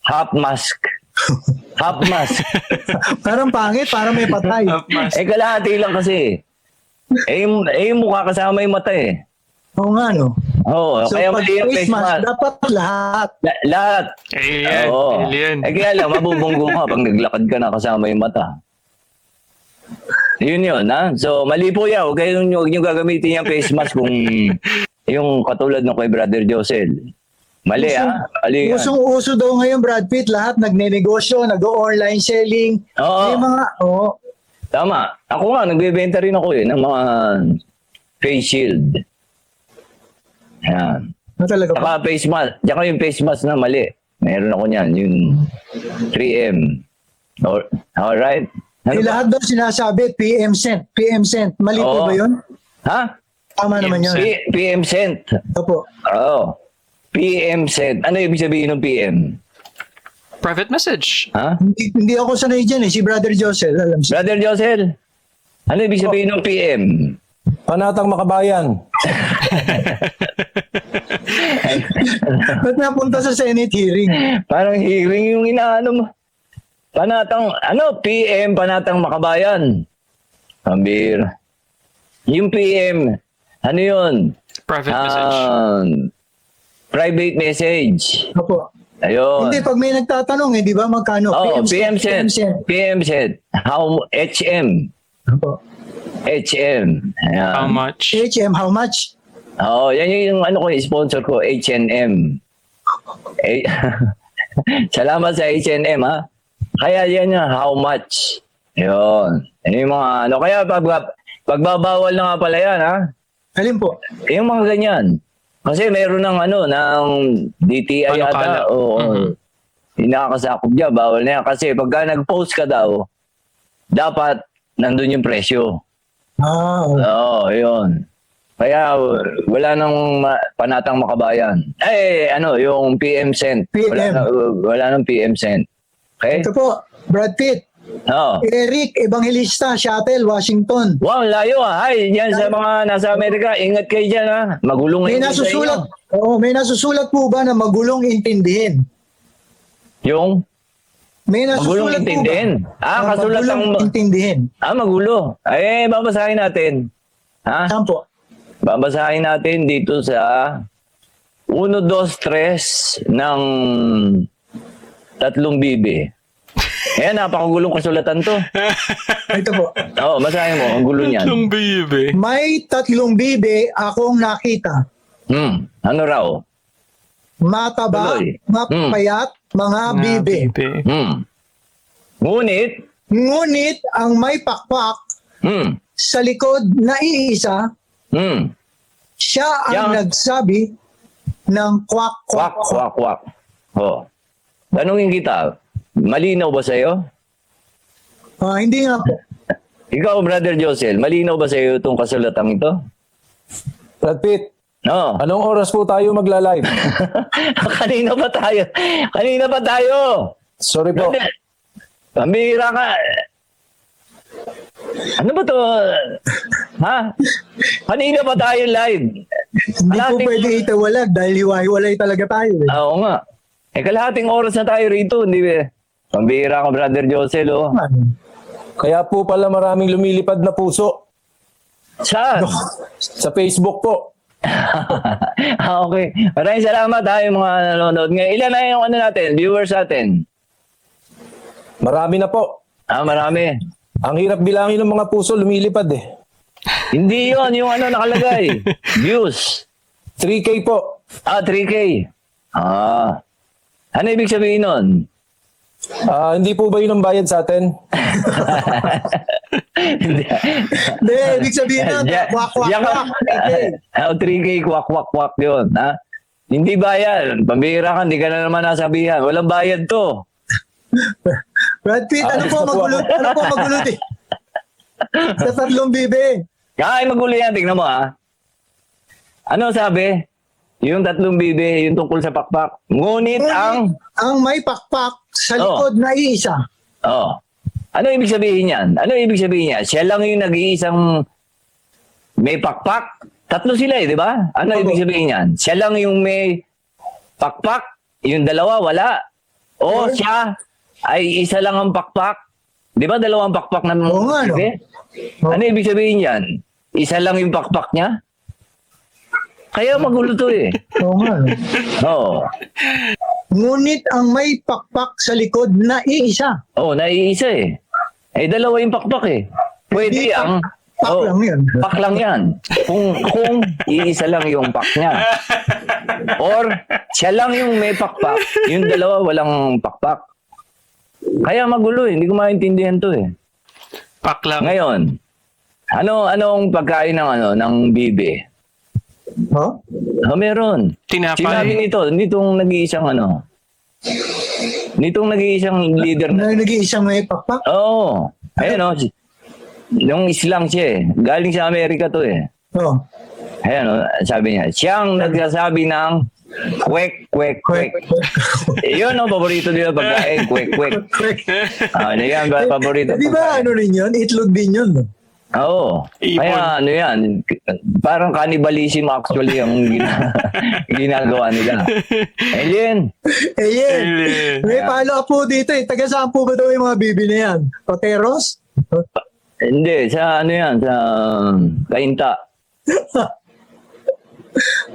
half mask. Half mask. Parang pangit, parang may patay. Mouth mask. Kalahati lang kasi. Yung mukha kasama yung mata eh. Oo nga, no? Oo, So, kaya pag mali yung face face mask, mask. dapat lahat. Lahat. Alien. Oo. Alien. Kaya lang, mabubunggo ka pag naglakad ka na kasama yung mata. Yun, ha? So, mali po yan. Huwag nyo gagamitin yung face mask kung yung katulad ng kay Brother Josel. Mali, ha? Mali yan. Usong-uso daw ngayon, Brad Pitt, lahat nagne-negosyo, nag-online selling. Oo. May mga, Tama. Ako nga, nagbebenta rin ako ng mga face shield. Yan. talaga pa. Saka face mask. Saka yung face mask na mali. Meron ako niyan. Yung 3M. Alright? Eh, lahat daw sinasabi, PM Cent. PM Cent. Mali po Oo. ba yun? Ha? Tama naman yun. PM Cent. Opo. Oo. PM Cent. Ano ibig sabihin ng PM? Private message. Ha? Hindi ako sanay dyan eh. Si Brother Josel, alam siya. Brother Josel, ano ibig sabihin ng PM? Panatang Makabayan. Ba't napunta sa Senate hearing? Parang hearing yung inaano mo. PM, Panatang Makabayan. Ambir. Yung PM, ano yun? Private message. Private message. Opo. Ayun. Hindi, pag may nagtatanong, di ba magkano? Oh, PM PM Cent. Cent. PM Cent. HM. Opo. HM. Ayan. How much? HM, how much? Oo, yan yung sponsor ko, H&M. Salamat sa H&M, ha? Kaya yan yung how much. Yun. Yan yung mga kaya pagbabawal na nga pala yan, ha? Alin po? Yung mga ganyan. Kasi meron ng ng DTI Panukala. yata. Oo. Nakakasakop dyan, bawal na yan. Kasi pagka nag-post ka daw, dapat nandun yung presyo. Oo, yun. Kaya wala nang Panatang Makabayan. Yung PM Cent. PM. Wala nang PM Cent. Okay? Ito po, Brad Pitt. Oo. Eric Evangelista, Seattle, Washington. Wow, layo ah. Hay, yan sa mga nasa Amerika, ingat kayo dyan ha. Magulong May hindi sa nasusulat. inyo. Oo, may nasusulat po ba na magulong intindihin? Yung May magulong nasusulat po ba? intindihin. Kasulat ang... Magulong intindihin. Magulo. Babasahin natin. Ha? Saan po? Babasahin natin dito sa 1, 2, 3 ng 3 bibi. Ayan, napakagulong kasulatan to. Ito po. Oo, basahin mo. Ang gulo niyan. Yung baby. May 3 bibe akong nakita. Ano raw? Mataba, Tuloy. mapayat, mga bibe. Ngunit, Ngunit ang may pakpak sa likod na iisa, siya ang Yang- nagsabi ng kwak, kwak, kwak, kwak, kwak. Oh. Tanungin kita, malinaw ba sa'yo? Hindi nga po. Ikaw, Brother Josel, malinaw ba sa'yo itong kasulatan ito? Brad Pitt, No. anong oras po tayo magla-live? Kanina pa tayo. Kanina pa tayo. Sorry po. Pambira ka. Ano ba to? Ha? Kanina pa tayo live. Hindi po pwede itawalag dahil hiwa-hiwalay talaga tayo. Oo nga. Kalahating oras na tayo rito. Hindi ba? Pambira ka, Brother Josel. Oh. Kaya po pala maraming lumilipad na puso Saan? sa Facebook po. Okay. Maraming salamat ha, yung mga nanonood ngayon. Ilan na yung natin, viewers natin? Marami na po. Marami. Ang hirap bilangin ng mga puso, lumilipad eh. Hindi yon yung nakalagay. Views. 3K po. 3K. Ano ibig sabihin nun? Hindi po ba yun ang bayad sa atin? Hindi, ibig sabihin na, kwak, kwak, kwak. 3K, kwak, kwak, kwak yun. Ha? Hindi bayad. Pambihira ka, hindi ka na naman nasabihan. Walang bayad to. Brad Pitt, ano po magulo din? Sa tatlong bibe. Ay, magulo yan. Tingnan mo, ha? Ano sabi? Yung tatlong bibe, yung tungkol sa pakpak. Ngunit ang... Ang may pakpak sa likod na iisa. Oh. Ano ibig sabihin yan? Ano ibig sabihin niya? Siya lang yung nag-iisang may pakpak. Tatlo sila di ba? Ano ibig sabihin yan? Siya lang yung may pakpak, yung dalawa wala. O siya ay isa lang ang pakpak. Di ba dalawang pakpak na Oo nga, no? Ano ibig sabihin yan? Isa lang yung pakpak niya? Kaya magulo to eh. Oo nga. No? Oo. Ngunit ang may pakpak sa likod na iisa. Oo, naiisa eh. Eh, dalawa yung pakpak eh. Pwede Hindi, ang... pak lang yan. Pak lang yan. Kung iisa lang yung pak niya. Or, siya lang yung may pakpak. Yung dalawa walang pakpak. Kaya magulo eh. Hindi ko maintindihan to eh. Pak lang. Ngayon, anong pagkain ng bibe? Huh? Meron. Tinapay. Sinabi nitong nag-iisang leader na. Na nag-iisang may pakpak. Oo. Ayun o. Yung Islang siya eh. Galing sa Amerika to eh. Oh. Ayun o. Sabi niya. Siyang nagsasabi ng kwek, kwek, kwek. Yun o. Paborito nila pagkain. Kwek, kwek. Yan. Paborito. Di ba ano rin yun? Itlog din yun. No? Oo. Ipon. Kaya yan. Parang cannibalism actually ang ginagawa nila. Alien. Alien. May follow-up po dito eh. Taga saan po ba daw yung mga bibi na yan? Pateros? Hindi. Sa sa Kainta.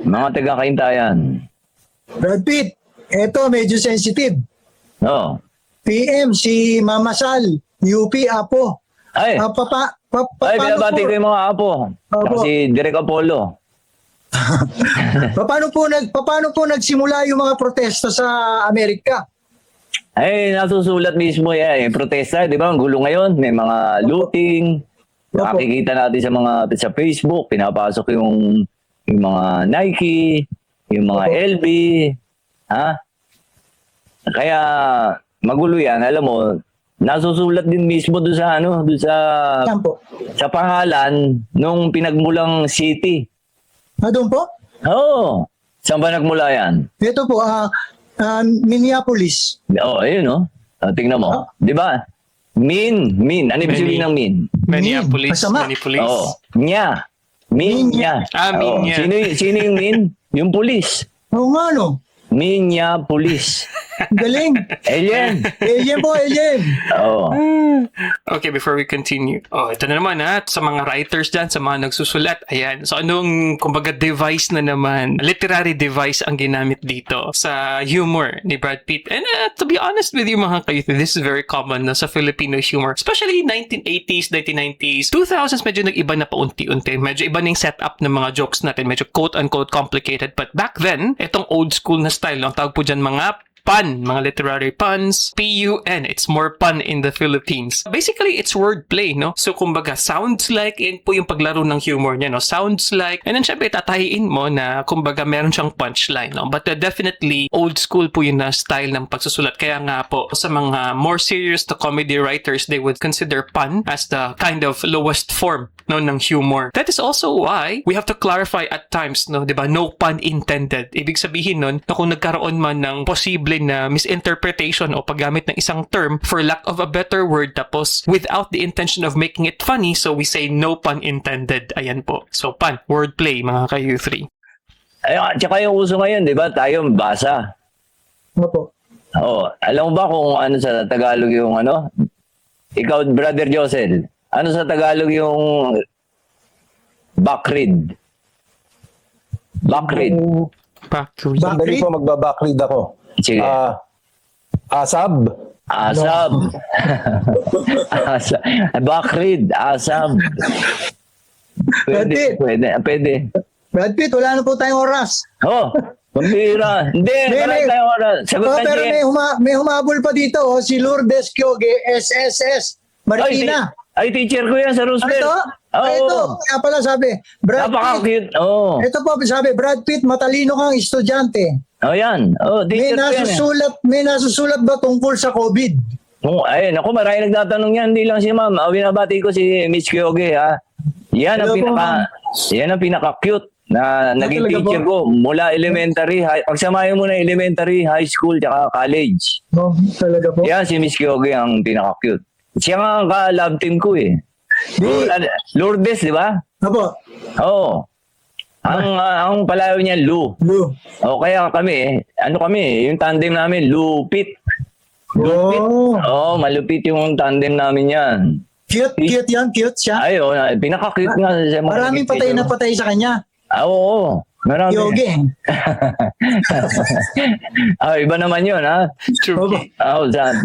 Mga taga Kainta yan. Brad Pitt, eto medyo sensitive. Oo. PM si Mama Sal, UP Apo. Ay. Ay, binabati ko yung mga apo. Apo. Si Direk Apollo. Paano po nagsimula yung mga protesta sa Amerika? Ay, nasusulat mismo yan. Protesta, di ba? Ang gulo ngayon. May mga looting. Nakikita natin sa Facebook. Pinapasok yung mga Nike, yung mga LB. Ha? Kaya, magulo yan. Alam mo, nasusulat din mismo doon sa pangalan nung pinagmulang city. Doon po? Oo. Saan ba nagmula yan? Ito po, Minneapolis. Ayun tingnan mo. Di ba? Min. Ano ibig sabihin ng min? Minneapolis. Masama. Minneapolis. Oo. Nya. Min niya. Min niya. Sino yung min? Yung pulis. Oo nga no. Minneapolis. Galing. Alien. Alien po, alien. Oo. Okay, before we continue. Ito na naman sa mga writers dyan, sa mga nagsusulat. Ayan. So, anong, kumbaga, device na naman, literary device ang ginamit dito sa humor ni Brad Pitt. And to be honest with you, mga kayuti, this is very common sa Filipino humor. Especially 1980s, 1990s, 2000s, medyo nag-iba na paunti-unti. Medyo iba na yung setup ng mga jokes natin. Medyo quote-unquote complicated. But back then, itong old school na style, ang tawag po dyan mga pun, mga literary puns, P-U-N. It's more pun in the Philippines. Basically, it's wordplay, no? So, kumbaga, sounds like, yun po yung paglaro ng humor niya, no? Sounds like, and then syempre, tatahiin mo na, kumbaga, meron siyang punchline, no? But definitely, old school po yun na style ng pagsusulat. Kaya nga po, sa mga more serious to comedy writers, they would consider pun as the kind of lowest form, no, ng humor. That is also why we have to clarify at times, no? Diba? No pun intended. Ibig sabihin nun, na kung nagkaroon man ng posible na misinterpretation o paggamit ng isang term for lack of a better word tapos without the intention of making it funny, so we say no pun intended. Ayan po. So pun, wordplay, mga ka-U3. Ay, tsaka yung uso ngayon, di ba? Tayo basa. Opo. Oo. Alam mo ba kung ano sa Tagalog yung ano? Ikaw, Brother Josel, ano sa Tagalog yung backread? Backread. Backread. Sandali po, magbabackread ako. Sige. Asab. Asab. Backread. Asab. Pwede. Brad Pitt, Pwede. Brad Pitt, wala na po tayong oras. Oh, Pambira. Hindi, marami tayong oras. Sagot Oh, na pero siya. may humabol pa dito, oh, si Lourdes Kyoge, SSS, Marikina. Ay, teacher ko yan sa Ano Roosevelt. to? Oo. Ito, kaya pala sabi, Brad Pitt. Napaka-cute. Oo. Ito po, sabi, Brad Pitt, matalino kang estudyante. Oh, yan. Oh, May teacher ko yan. may nasusulat ba tungkol sa COVID? Oh, ay, naku, marami nagtatanong yan. Hindi lang si ma'am. Binabati ko si Miss Kyoge, ha. Yan ang Hello po, yan ang pinaka-cute na naging talaga teacher ko mula elementary, pagsamahin mo na elementary, high school, tsaka college. No, talaga po. Yan, si Miss Kyoge ang pinaka-cute. Siya nga ang ka-love team ko, eh. Lourdes, di ba? Apo, Oo. Ang palayo niya, Lu. Lu. O kaya kami, yung tandem namin, Lupit. Lupit. Oh, Oo, malupit yung tandem namin yan. cute yan, cute siya. Ay, pinaka-cute nga. Sa mga Maraming patay na patay sa kanya. Oo, marami. Kyoge. Iba naman yun, ha? True. Saan?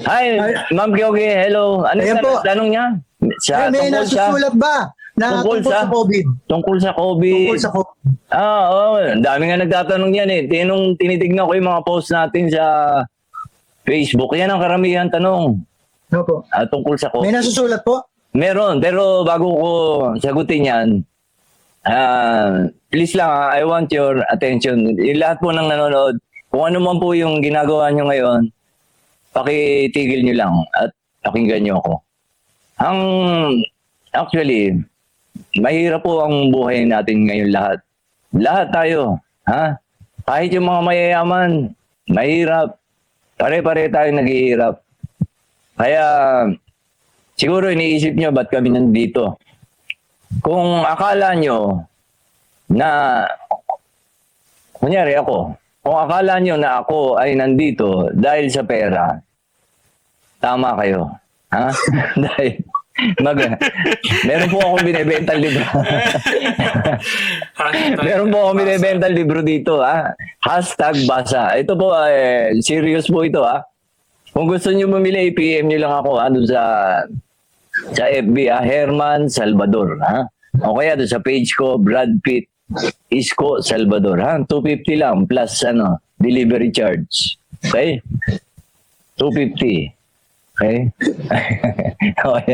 Hi, Ma'am Kyoge, hello. Ano Ayan po. tanong niya? May Tungkol sa nasusulat ba na Tungkol tungkol sa? sa COVID? tungkol sa COVID. Tungkol sa COVID. Oo. Ang dami nga nagtatanong yan, eh. Nung tinitignan ko yung mga post natin sa Facebook, yan ang karamihan tanong. Opo. Tungkol sa May COVID. nasusulat po? Meron, pero bago ko sagutin yan, please lang, I want your attention. Yung lahat po ng nanonood, kung ano man po yung ginagawa nyo ngayon, pakitigil nyo lang at pakinggan nyo ako. Actually, mahirap po ang buhay natin ngayon lahat. Lahat tayo, ha? Kahit yung mga mayayaman, mahirap. Pare-pare tayo naghihirap. Kaya, siguro iniisip nyo ba't kami nandito. Kung akala nyo na, kunyari ako, kung akala nyo na ako ay nandito dahil sa pera, tama kayo. Ha? Dahil, meron po akong binibentang libro. Meron po akong binibentang libro dito, ha? #basa. Ito po, serious po ito, ha? Kung gusto nyo bumili, PM nyo lang ako, doon sa FB, Herman Salvador, ha? O kaya doon sa page ko, Brad Pitt Isko Salvador, ha? 250 lang plus delivery charge. Okay? 250. Okay? Okay.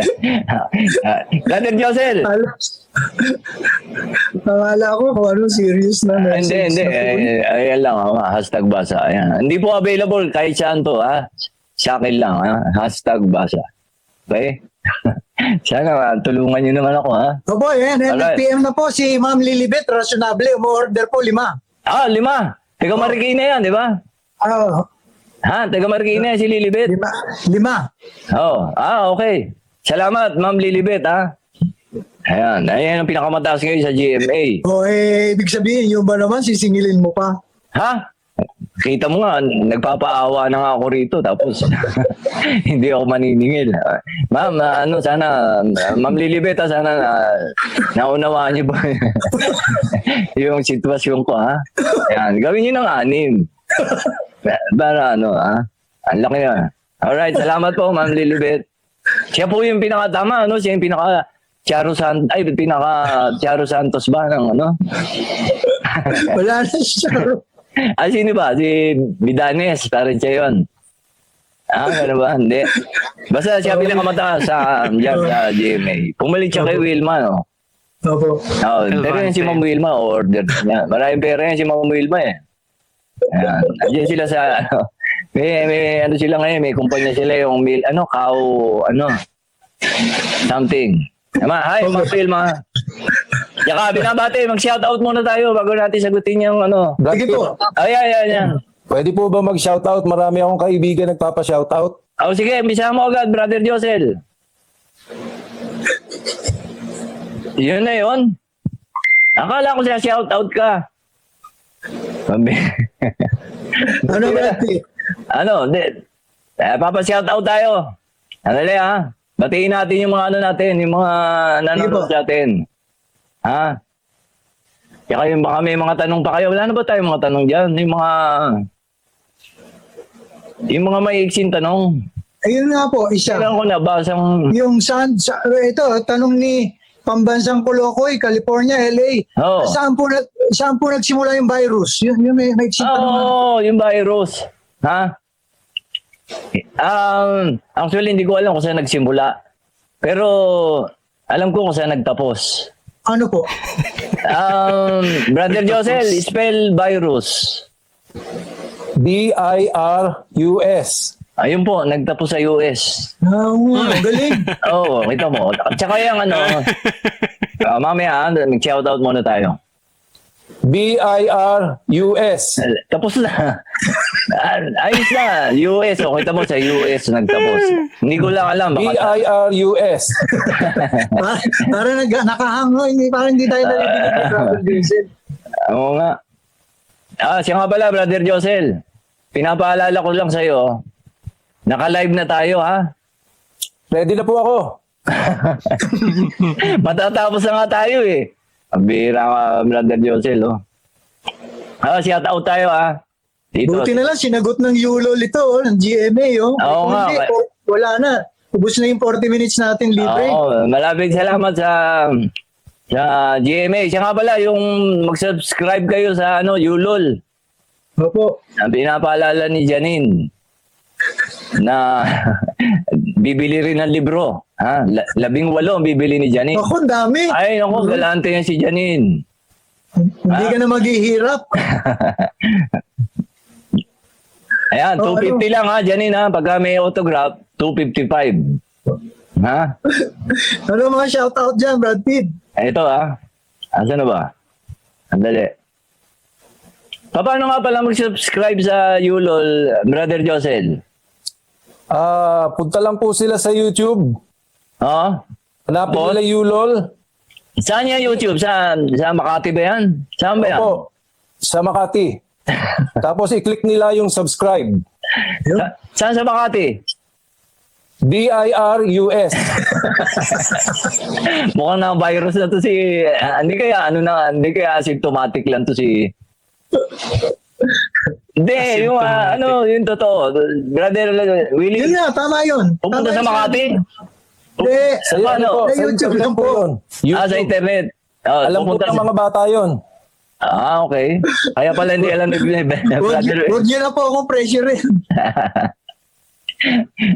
Brother Josel. Akala ko kung ano serious na message. Hindi. Ayan lang, #basa. Ayan. Hindi po available kahit saan to, ha? Sa akin lang, ha? #basa. Okay? Sana tulungan nyo naman ako, ha? Opo, yan. Alright. PM na po si Ma'am Lilibet, rasyonable. Umu-order po 5. 5. Taga Marikina yan, di ba? Taga Marikina yan si Lilibet. 5. Okay. Salamat, Ma'am Lilibet, ha? Ayan ang pinakamataas ngayon sa GMA. Ibig sabihin, yung ba naman, sisingilin mo pa? Ha? Kita mo nga, nagpapaawa na nga ako rito, tapos hindi ako maniningil. Ma'am, sana, Ma'am Lilibet, sana naunawaan niyo ba yung sitwasyon ko, ha? Ayan, gawin niyo ng 6. Para ang laki na. Alright, salamat po, Ma'am Lilibet. Siya po yung pinakatama, siya yung pinaka Charo Santos ba ng Wala na siya. sino ba? Si Bidanes, parang siya yun. Gano'n ba? Hindi. Basta siya pinakamataas sa GMA. Pumalit siya kay Wilma, no? Opo. Pero yan si Ma'am Wilma, order niya. Maraming pera yan si Ma'am Wilma, eh. Ayan. Andiyan sila sa, may sila ngayon, may kumpanya sila yung something. Hi, Ma'am Wilma. Tsaka, binabati, mag-shoutout muna tayo bago natin sagutin yung Sige po. Ayan. Pwede po ba mag-shoutout? Marami akong kaibigan nagpapa-shoutout. Sige, umpisa mo agad, Brother Josel. Yun na yun. Akala ko siya shoutout ka. Ano ba? Papa-shoutout tayo. Andali, ha? Batiin natin yung mga natin, yung mga nanonood sa atin. Ha? Kaya baka may mga tanong pa kayo. Wala na ba tayong mga tanong dyan? Yung mga maiiksin tanong. Ayun nga po, isa. Kailan ko nabasang... Yung ito, tanong ni Pambansang Kolokoy, California, LA. Oo. Saan po saan po nagsimula yung virus? Yun may exit Oo, yung virus. Ha? Actually, hindi ko alam kung saan nagsimula. Pero, alam ko kung saan nagtapos. Ano po? Brother Josel, spell virus. B-I-R-U-S. Ayun po, nagtapos sa US. Ang galing. Oo, kita mo. Tsaka yung mamaya, mag-shoutout muna tayo. B-I-R-U-S. Tapos na. Ayos na. US. O, kita mo sa US nagtapos. Hindi ko lang alam. Baka B-I-R-U-S. Parang nakahangoy. Parang hindi tayo nalilinig. Oo nga. Siya nga pala, Brother Josel. Pinapaalala ko lang sa'yo. Naka-live na tayo, ha? Ready na po ako. Matatapos na nga tayo, eh. Ang bihira ka, Brother Josel, oh. Shout out tayo, ha? Dito. Buti na lang, sinagot ng Yulol ito, ng GMA. Oo nga. Hindi, wala na. Ubus na yung 40 minutes natin libre. Oo, malabing salamat sa GMA. Siya nga pala, yung mag-subscribe kayo sa Yulol. Opo. Ang pinapaalala ni Janine na bibili rin ng libro. Ha? 18 ang bibili ni Janine. Ako, ang dami. Ay, naku, galante yan si Janine. Hindi ka na maghihirap. Ayan, 250 lang ha, Janine ha. Pagka may autograph, 255. Ha? Ano mga shoutout dyan, Brad Pitt? Ito ha. Asan na ba? Andali. Paano nga pala mag-subscribe sa Yulol, Brother Josel? Punta lang po sila sa YouTube. Oo. Hanapin Opo. nila Yulol. Saan yan YouTube? Sa Makati ba yan? Saan ba yan? Opo. Sa Makati. Tapos i-click nila yung subscribe. Saan sa Makati? B-I-R-U-S. Mukhang na virus na to si hindi kaya asymptomatic lang to si Hindi, yung yung totoo. Brother Willie, Yun nga, tama yun. pupunta Tama sa yun. Makati. Hindi. Sa ano po, Sa sa YouTube internet lang po po. yun. YouTube. Sa internet. Oh, Alam po pupunta ng mga bata yun. okay. Kaya pala hindi alam ni Huwag niyo na po akong pressure rin.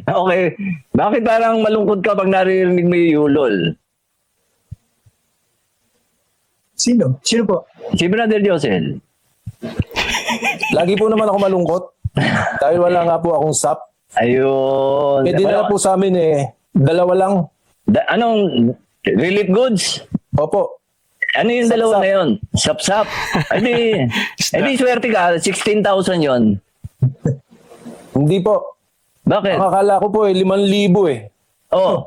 Okay. Bakit parang malungkot ka pag naririnig mo yung Yulol? Sino? Sino po? Si Brother Josel. Lagi po naman ako malungkot. Dahil wala nga po akong SAP. Ayun. Pwede na po sa amin dalawa lang. Anong relief goods? Opo. Ano yung dalawa na yun? Sap-sap. Edi swerte ka. 16,000 yon. Hindi po. Bakit? Ang akala ko po 5,000 Oh,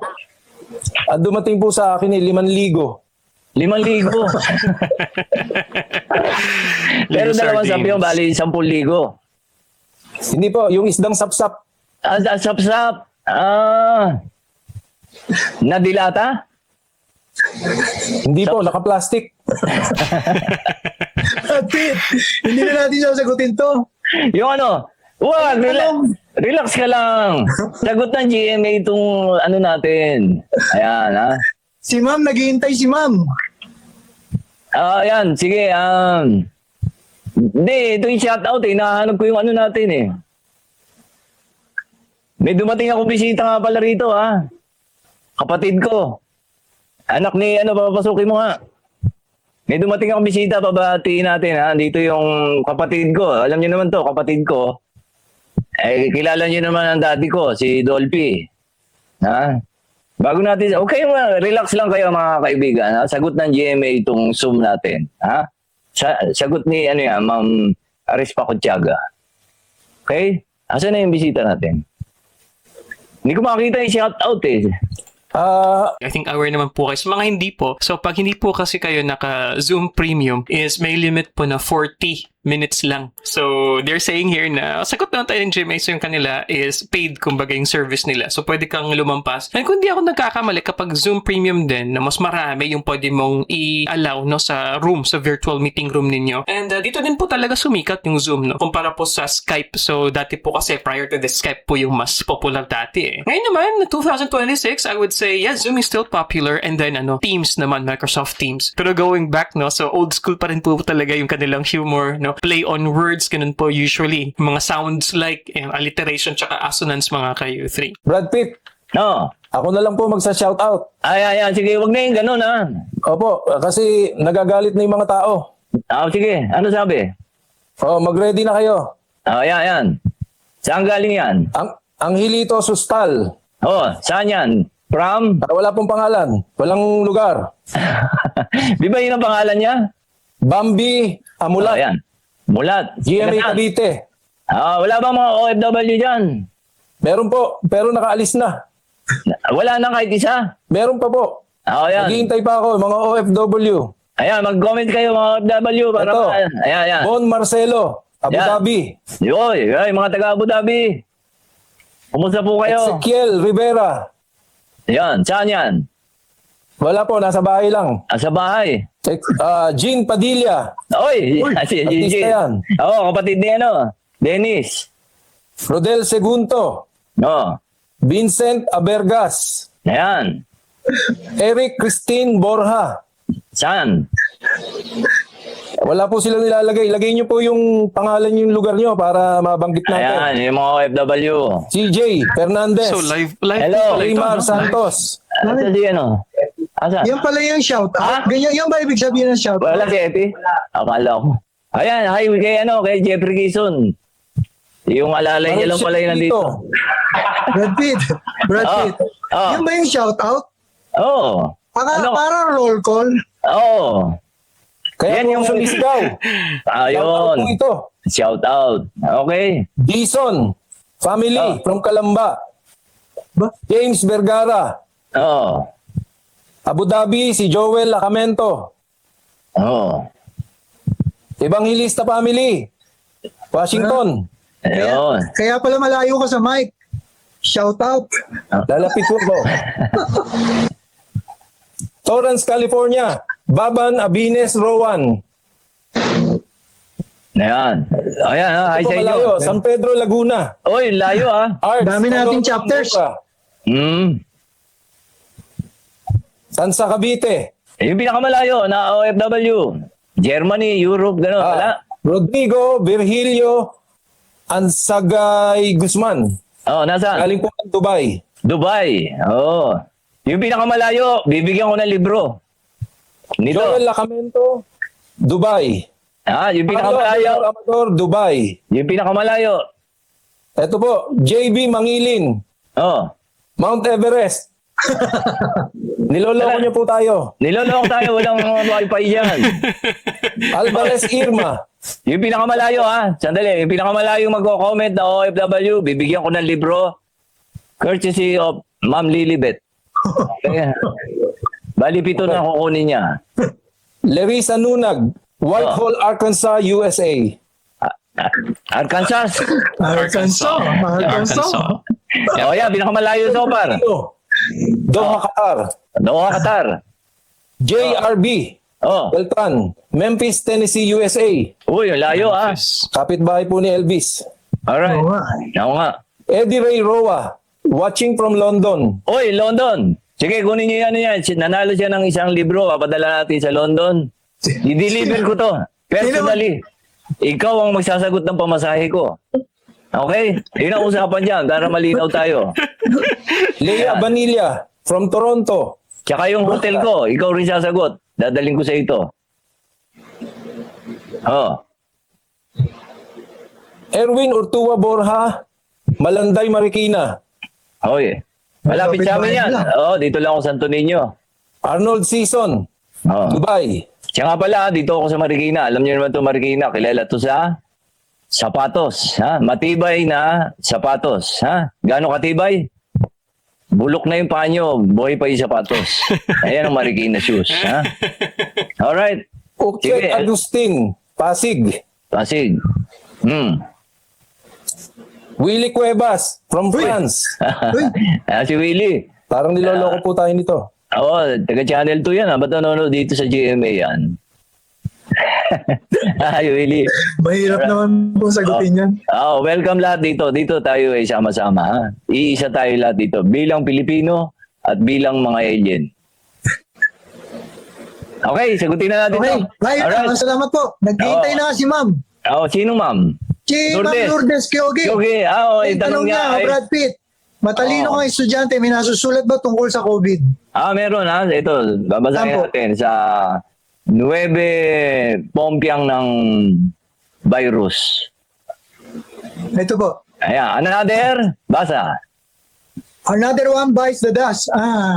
At dumating po sa akin 5,000. 5,000. Pero Ligo dalawang sardines. sabi yung bali 10,000. Hindi po, yung isdang sapsap. Sap-sap. Nadilata? Hindi po, naka-plastic. Brad Pitt, hindi na natin sasagutin to. Yung wag, relax ka lang. Sagot ng GMA itong natin. Ayan, ha? Si ma'am, naghihintay si ma'am. Ayan, sige. Hindi, ito yung shoutout Nahanap ko yung natin eh. May dumating ako bisita nga pala rito ha. Kapatid ko. Anak ni papapasukin mo nga. May dumating ako bisita, pabatiin natin ha. Dito yung kapatid ko. Alam niyo naman to, kapatid ko. Kilala niyo naman ang daddy ko, si Dolphy. Ha? Bago natin, okay, relax lang kayo mga kaibigan. Ha? Sagot ng GMA itong Zoom natin. Ha? Sagot ni Ma'am Arispa Cottiaga. Okay? Asan na yung bisita natin? Hindi ko makita yung shoutout eh. I think aware naman po kayo. Sa mga hindi po, so pag hindi po kasi kayo naka-Zoom Premium is may limit po na 40 minutes lang. So, they're saying here na sagot na tayo ng GMA, so yung kanila is paid, kumbaga yung service nila. So, pwede kang lumampas. And kung di ako nagkakamali, kapag Zoom Premium din, na mas marami yung pwede mong i-allow no, sa room, sa virtual meeting room ninyo. And dito din po talaga sumikat yung Zoom, no? Kumpara po sa Skype. So, dati po kasi, prior to the Skype po yung mas popular dati eh. Ngayon naman, 2026, I would say, yeah, Zoom is still popular. And then, Teams naman, Microsoft Teams. Pero going back, no, so old school pa rin po talaga yung kanilang humor, no? Play on words, ganun po usually. Mga sounds like, alliteration, tsaka assonance, mga ka-U3. Brad Pitt, No. ako na lang po magsa-shoutout. Ay, sige, wag na yung ganun, ha? Opo, kasi nagagalit na yung mga tao. Sige, ano sabi? Mag-ready na kayo. Yan. Saan galing yan? Ang Hilito Sustal. Saan yan? From? Wala pong pangalan. Walang lugar. Di ba yun ang pangalan niya? Bambi Amulat. Yan. Mulat. GMA Saan? Cavite. Wala bang mga OFW dyan? Meron po, pero nakaalis na. Wala na kahit isa? Meron pa po. Yan. Naghihintay pa ako, mga OFW. Ayan, mag-comment kayo mga OFW para Ito. Ayan. Bon Marcelo, Abu Yan. Dhabi. Yoy, mga taga Abu Dhabi. Kumusta po kayo? Ezekiel Rivera. Yan, saan yan? Wala po, nasa bahay lang. Sa bahay. Jean Padilla. Si artista Gigi. yan. Kapatid ni Dennis. Rodel Segunto. Vincent Abergas. Ayan. Eric Christine Borja. Saan? Wala po silang nilalagay. Lagay niyo po yung pangalan yung lugar niyo para mabanggit natin. Ayan, yung mga OFW. CJ Fernandez. So, live Hello. po pala ito, Raymar no? Santos. Asa si Asa? Yan pala yung shout out. Ha? Ganyan, yan ba ibig sabihin ng shout out? Wala si Epi? Akala ko. Ayan, hi kay Jeffrey Quezon. Yung alalay niya lang pala yung nandito. Brad Pitt. Brad Ah, Pitt. ah. Yan ba yung shout out? Oo. Parang roll call. Oo. Kaya Yan po yung- sumisigaw. Ayun. Po ito. Shout out. Okay. Dison family from Calamba. James Vergara. Oo. Abu Dhabi si Joel Lacamento. Oo. Evangelista family. Washington. Ayun. Kaya pala malayo ka sa mic. Shout out. Lalapit po po. Torrance, California. Baban Abines Rowan. Ayan. Ayan, hi Ito sa inyo. malayo. San Pedro, Laguna. Oy, layo Arts, Dami nating Colorado, chapters. Zamboanga. Sansa, Cavite. Yung pinakamalayo na OFW. Germany, Europe, gano'n. Wala. Rodrigo Virgilio Ansagay Guzman. Nasaan? Galing po ng Dubai. Dubai. Oo. Yung pinakamalayo, bibigyan ko ng libro. Nito. Joel Lacamento, Dubai. Yung Carlo pinakamalayo. Amador, Dubai. Yung pinakamalayo. Ito po, JB Mangilin, Mount Everest. Niloloko niyo po tayo. Niloloko tayo, walang wifi dyan. Alvarez Irma. Yung pinakamalayo sandali, yung pinakamalayo magko-comment na OFW, bibigyan ko ng libro. Courtesy of Ma'am Lilibet. Kaya, bali 7 na kukunin niya. Larissa Nunag, Whitehall, Arkansas, USA. Arkansas. Arkansas. Yan, pinakamalayo so far. Doha, Qatar. Doha, Qatar. JRB, Beltran, Memphis, Tennessee, USA. Uy, ang layo Kapitbahay po ni Elvis. Alright. Oo nga. Oo nga. Eddie Ray Roa, watching from London. Uy, London. Sige, kunin niyo yan. Nanalo siya ng isang libro. Papadala natin sa London. I-deliver ko to. Personally. Ikaw ang magsasagot ng pamasahe ko. Okay? Yun ang usapan dyan para malinaw tayo. Leia Vanilla, from Toronto. Tsaka yung hotel ko, ikaw rin sasagot. Dadaling ko sa ito. Erwin Urtua Borja, Malanday, Marikina. Oy. Malapit sa amin yan. Dito lang ako sa Santo Niño. Arnold Season, Dubai. Siya nga pala, dito ako sa Marikina. Alam niyo naman ito Marikina. Kilala to sa sapatos. Matibay na sapatos. Gaano katibay? Bulok na yung panyo, buhay pa yung sapatos. Ayan ang Marikina shoes. Alright. Ukyat Sige. Agustin, Pasig. Pasig. Willie Cuevas from France. Si Willie. Parang niloloko po tayo nito. Oo, taga Channel 2 yan. Ba't nanonood dito sa GMA yan? Ay, Willie. Mahirap naman po sagutin yan. Welcome lahat dito. Dito tayo ay sama-sama. Ha? Iisa tayo lahat dito. Bilang Pilipino at bilang mga alien. Okay, sagutin na natin Okay, to. bye. Alright. Salamat po. Naghihintay na si ma'am. Sino ma'am? Si Ma'am Lourdes. Lourdes Kyoge. Okay, Ay, tanong niya, Brad Pitt. Matalino kang estudyante, may nasusulat ba tungkol sa COVID? Meron ha. Ito, babasahin Saan po? natin sa 9 Pompiang ng virus. Ito po. Ayan, another, basa. Another one bites the dust.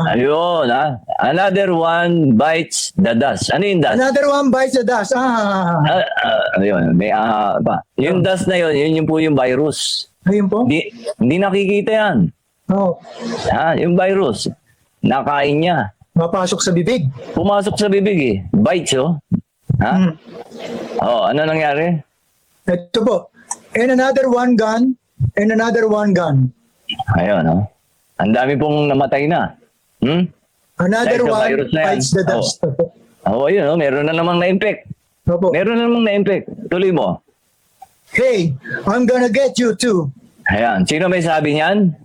Ayun ha. Another one bites the dust. Ano yung dust? Another one bites the dust. Ayun, may pa. Yung dust na yun, yun yung po yung virus. Ayun po. Hindi nakikita yan. Oh, Yung virus, nakain niya. mapasok sa bibig. Pumasok sa bibig eh. Bites oh. Ha? Ano nangyari? Ito po. And another one gun. And another one gun. Ayun oh. Ang dami pong namatay na. Another Dahil sa one virus na yan. bites the dust. Ayun oh. Meron na namang na-infect. Opo. Meron na namang na-infect. Tuloy mo. Hey, I'm gonna get you too. Ayan. Sino may sabi niyan?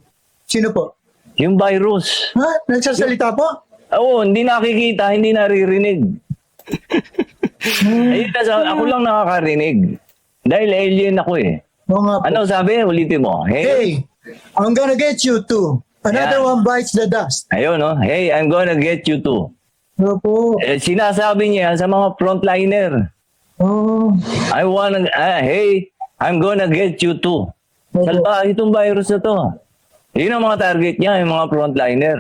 Sino po? Yung virus. Ha? Nagsasalita po? Oo, hindi nakikita, hindi naririnig. Ayun na, ako lang nakakarinig. Dahil alien ako eh. Oo nga po. Ano sabi? Ulitin mo. Hey, I'm gonna get you too. Another Yan. one bites the dust. Ayun no. Hey, I'm gonna get you too. Opo. Sinasabi niya sa mga frontliner. Oh. Hey, I'm gonna get you too. Salba, itong virus na to. Yun ang mga target niya, yung mga frontliner.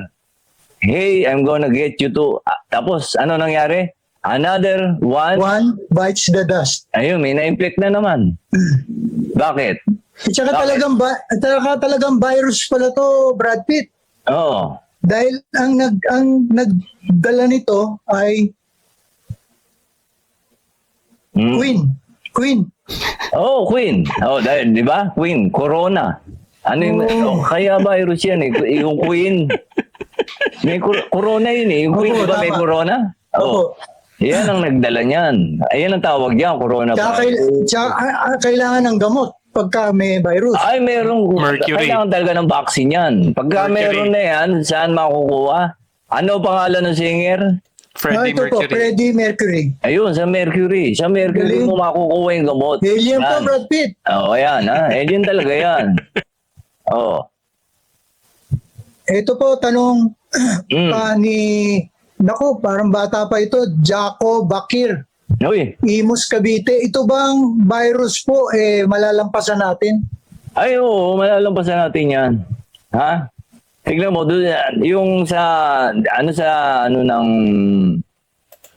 Hey, I'm gonna get you too. Tapos, ano nangyari? Another one. One bites the dust. Ayun, may na-infect na naman. Bakit? At saka Bakit? talagang virus pala to, Brad Pitt. Oo. Dahil ang nagdala nito ay Queen. Oh, Queen. Oh, dahil, di ba? Queen, Corona. Ano yung, kaya virus yan eh. Yung Queen. May Corona yun eh. Yung Queen, Opo, di ba may tama. Corona? Opo. Yan ang nagdala niyan. Ayan ang tawag niyan, Corona Tsaka virus. kailangan ng gamot pagka may virus. Ay, merong, Mercury. kailangan talaga ng vaccine yan. Pagka Mercury. meron na yan, saan makukuha? Ano pangalan ng singer? Freddie ito po, Mercury. Freddie Mercury. Ayun, sa Mercury. Sa Mercury Galing. mo makukuha yung gamot. Alien po, Yan. Brad Pitt. Oo, yan. Ha? Alien talaga yan. Oo. Ito po, tanong Mm. pa ni, naku, parang bata pa ito, Jaco Bakir, Uy. Imus Cavite. Ito bang virus po, malalampasan natin? Ay, oo, malalampasan natin yan. Ha? Tignan mo, yung sa, ng,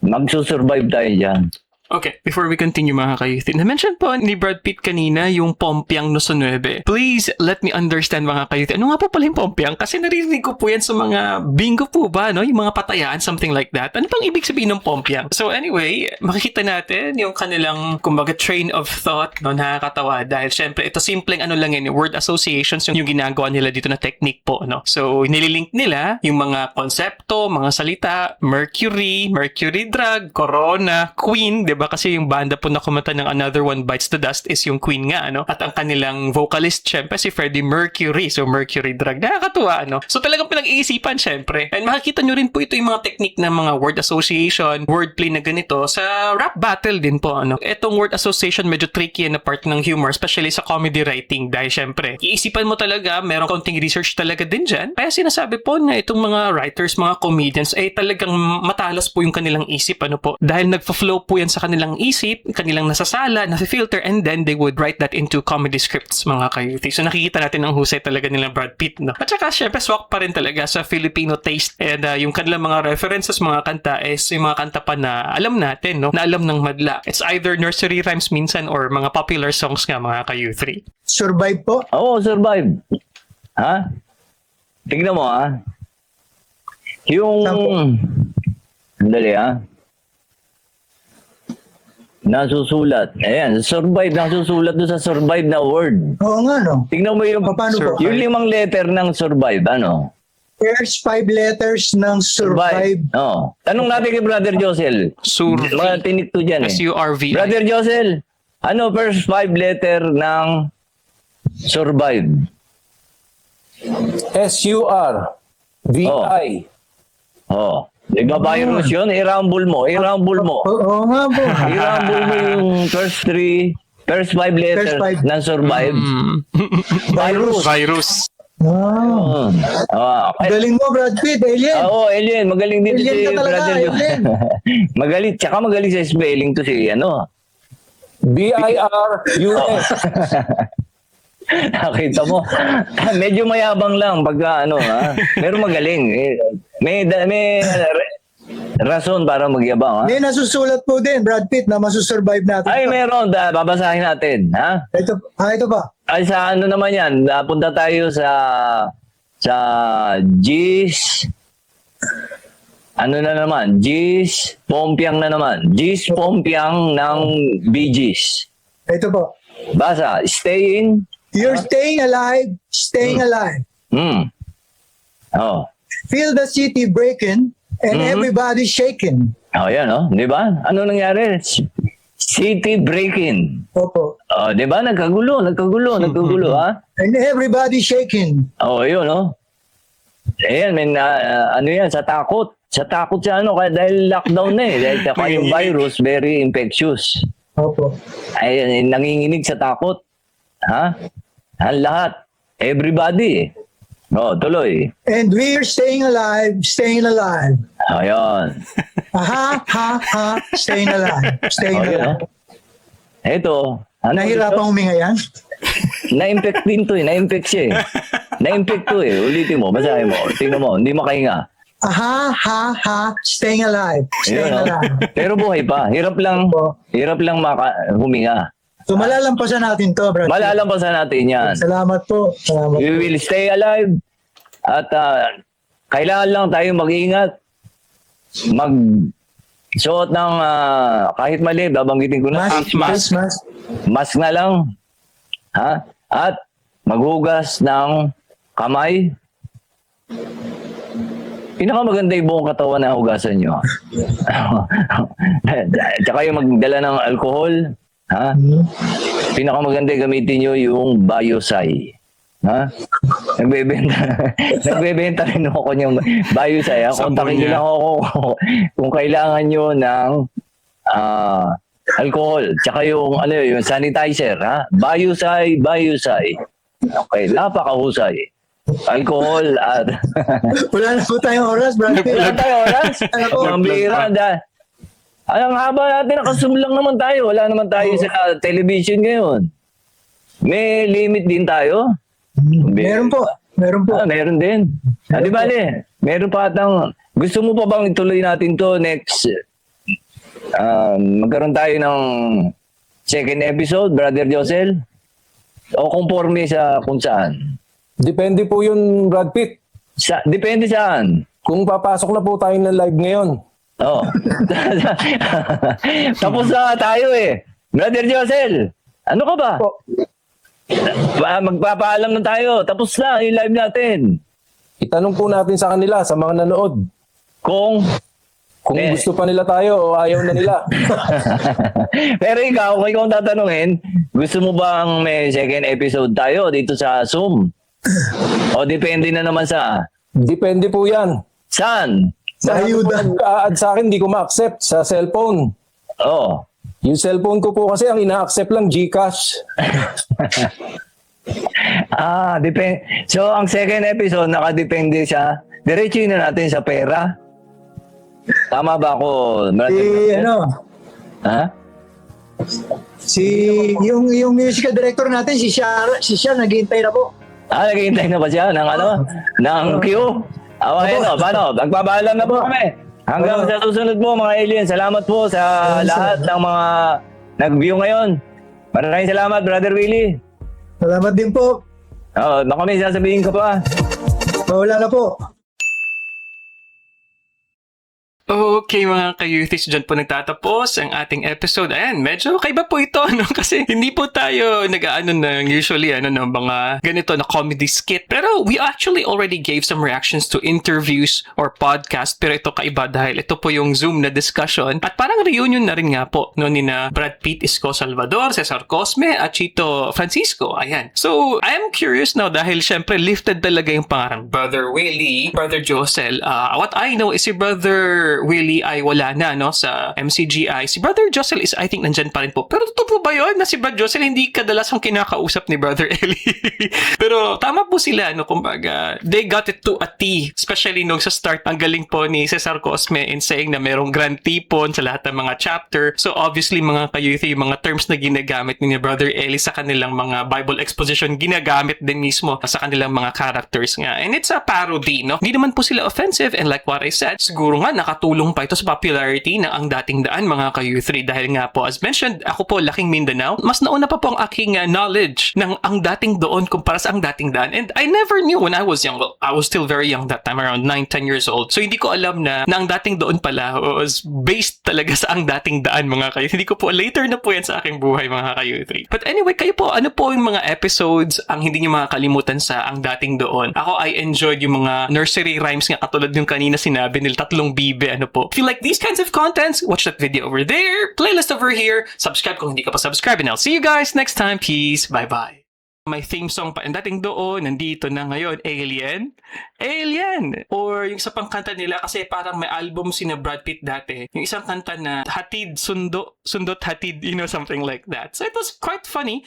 magsusurvive tayo dyan. Okay, before we continue mga kayuti, na-mention po ni Brad Pitt kanina yung Pompiang no 9. Please let me understand mga kayuti. Ano nga po pala yung Pompiang? Kasi naririnig ko po yan sa mga bingo po ba, no? Yung mga patayaan, something like that. Ano pang ibig sabihin ng Pompiang? So anyway, makikita natin yung kanilang, kumbaga, train of thought, no? Nakakatawa. Dahil syempre, ito simpleng ano lang yan, word associations yung ginagawa nila dito na technique po, no? So, nililink nila yung mga konsepto, mga salita, Mercury drug, Corona, Queen, diba? Kasi yung banda po na kumanta ng Another One Bites the Dust is yung Queen nga, ano? At ang kanilang vocalist, syempre, si Freddie Mercury. So, Mercury drug. Nakakatuwa, ano? So, talagang pinag-iisipan, syempre. And makikita nyo rin po ito yung mga technique ng mga word association, wordplay na ganito sa rap battle din po, ano? Itong word association, medyo tricky na part ng humor, especially sa comedy writing. Dahil, syempre, iisipan mo talaga, merong konting research talaga din dyan. Kaya sinasabi po na itong mga writers, mga comedians, ay talagang matalas po yung kanilang isip, ano po. Dahil nagpa-flow po yan sa kanilang isip, kanilang nasasala, nasa-filter, and then they would write that into comedy scripts, mga kayuti. So nakikita natin ang husay talaga nilang Brad Pitt, no? At saka syempre swak pa rin talaga sa Filipino taste, and yung kanilang mga references, mga kanta is yung mga kanta pa na alam natin, no? Na alam ng madla. It's either nursery rhymes minsan or mga popular songs nga, mga kayuti. Survive po? Oo, survive. Ha? Tignan mo, ha? Yung... Sandali, ha? nasusulat. Ayan, survive, nasusulat doon sa survive na word. Oo nga, no? Tingnan mo yung, Paano po? yung 5 letter ng survive, ano? First 5 letters ng survive. Oh. Tanong natin kay Brother Josel. Mga tinito dyan eh. S-U-R-V-I. Brother Josel, ano first 5 letter ng survive? S-U-R-V-I. Oh. Iba-virus yun, i-rumble mo. Oo nga po. I-rumble mo yung first 5 letters First five. ng survive. Virus. Wow. Galing mo, Brad Pitt, alien. Oo, alien. Magaling din Alien si ka talaga, Brother Josel. alien. magaling, tsaka magaling sa spelling to si, ano. B-I-R-U-S. Nakita mo, medyo mayabang lang pagka ano, ha? Pero magaling. May rason para magyabang, ha? May nasusulat po din, Brad Pitt, na masusurvive natin. Ay, meron. Babasahin natin, ha? Ito pa. Ay, sa ano naman yan? Punta tayo sa GIS. Ano na naman? GIS Pompiang na naman. GIS Pompiang ng BGs. Ito po. Basa. Stay in. You're staying alive, staying alive. Oh. Feel the city breaking and everybody shaking. Oh, yan, oh. Di ba? Ano nangyari? City breaking. Opo. Oh, di ba? Nagkagulo, ha? And everybody shaking. Oh, yun, oh. Ayan, ano yan, sa takot. Sa takot siya, ano, dahil lockdown na eh. Dahil saka yung virus, very infectious. Opo. Ay, nanginginig sa takot. Ha? Ang lahat. Everybody. Oh, tuloy. And we're staying alive, staying alive. Ayan. Ha, staying alive, staying Oh, yun, alive. oh. Ito. Ano Nahirapang huminga yan? Na-infect din to eh. Na-infect siya eh. Na-infect to eh. Ulitin mo. Basahin mo. Tingnan mo. Hindi makahinga. Staying alive, staying Ayun, oh. alive. Pero buhay pa. Hirap lang huminga. So malalampasan natin to, brother. Malalampasan natin yan. Salamat po. Salamat We po. will stay alive. At kailangan lang tayo mag-ingat. Suot ng kahit mali, babanggitin ko na. Mask. Mask na lang. Ha? At maghugas ng kamay. Pinakamaganda yung buong katawan na hugasan nyo. Tsaka yung magdala ng alcohol. Ha? Pinakamaganda gamitin nyo yung Biosay. Ha? Nagbebenta rin ako ng Biosay. Kontakin nyo lang ako kung kailangan nyo ng alcohol. Tsaka yung, yung sanitizer. Ha? Biosay. Okay, napakahusay. Alcohol at... Wala na po tayong oras, brother. Wala tayong oras. Ang bira. Ang haba natin, nakasum lang naman tayo. Wala naman tayo sa television ngayon. May limit din tayo. Meron po. Meron din. Di bale, meron pa atang... Gusto mo pa bang ituloy natin to next... magkaroon tayo ng second episode, Brother Josel? O conforme sa kung saan? Depende po yun, Brad Pitt. Depende saan? Kung papasok na po tayo ng live ngayon. Oh. Tapos na tayo eh. Brother Josel, ano ka ba? Magpapaalam na tayo. Tapos na yung live natin. Itanong po natin sa kanila, sa mga nanood, kung gusto pa nila tayo o ayaw na nila. Pero ikaw, kung ikaw ang tatanungin, gusto mo bang may second episode tayo dito sa Zoom? O depende na naman sa... Depende po yan. Saan? Sa ayuda. Nag-a-add sa akin, di ko ma-accept sa cellphone. Oh. Yung cellphone ko po kasi ang ina-accept lang GCash. Depende. So, ang second episode, nakadepende sa... Diretsuhin na natin sa pera. Tama ba ako? Ha? Yung musical director natin, si Shar, naghihintay na po. Naghihintay na ba siya ng ng queue? Paano? Magpapaalam na po kami. Hanggang sa susunod po mga alien. Salamat po sa lahat ng mga nag-view ngayon. Maraming salamat, Brother Willie. Salamat din po. Baka may sasabihin ka pa. Wala na po. Okay mga ka-youthies, dyan po nagtatapos ang ating episode. Ayan, medyo kaiba po ito, no? Kasi hindi po tayo nag-aano ng usually, mga ganito na comedy skit. Pero we actually already gave some reactions to interviews or podcast. Pero ito kaiba dahil ito po yung Zoom na discussion. At parang reunion na rin nga po, no? Ni na Brad Pitt, Isko Salvador, Cesar Cosme, at Chito Francisco. Ayan. So, I am curious now dahil syempre lifted talaga yung pangalan. Brother Willie, Brother Josel. What I know is si Brother Willie ay wala na, no, sa MCGI. Si Brother Josel is, I think, nandyan pa rin po. Pero totoo po ba yun na si Brother Josel hindi kadalasang kinakausap ni Brother Eli? Pero tama po sila, no, kumbaga, they got it to a T. Especially nung sa start, ang galing po ni Cesar Cosme in saying na merong grand tipon sa lahat ng mga chapter. So obviously, mga kayuthi, yung mga terms na ginagamit ni Brother Eli sa kanilang mga Bible exposition, ginagamit din mismo sa kanilang mga characters nga. And it's a parody, no? Hindi naman po sila offensive, and like what I said, siguro nga nakatulong pa ito sa popularity ng Ang Dating Daan, mga ka-U3, dahil nga po, as mentioned, ako po laking Mindanao, mas nauna pa po ang aking knowledge ng Ang Dating Doon kumpara sa Ang Dating Daan, and I never knew when I was young. Well, I was still very young that time, around 9-10 years old, so hindi ko alam na Ang Dating Doon pala was based talaga sa Ang Dating Daan, mga ka-U3. Hindi ko po, later na po yan sa aking buhay, mga ka-U3. But anyway, kayo po, ano po yung mga episodes ang hindi nyo makakalimutan sa Ang Dating Doon? Ako, I enjoyed yung mga nursery rhymes nga, katulad yung kanina sinabi nila, Tatlong Bibe, ano po. If you like these kinds of contents, watch that video over there, playlist over here, subscribe kung hindi ka pa subscribe, and I'll see you guys next time. Peace, bye-bye. May theme song pa. Ang dating doon, nandito na ngayon, Alien. Alien! Or yung isa pang kanta nila, kasi parang may album sina Brad Pitt dati. Yung isang kanta na Hatid, Sundot Hatid, something like that. So it was quite funny.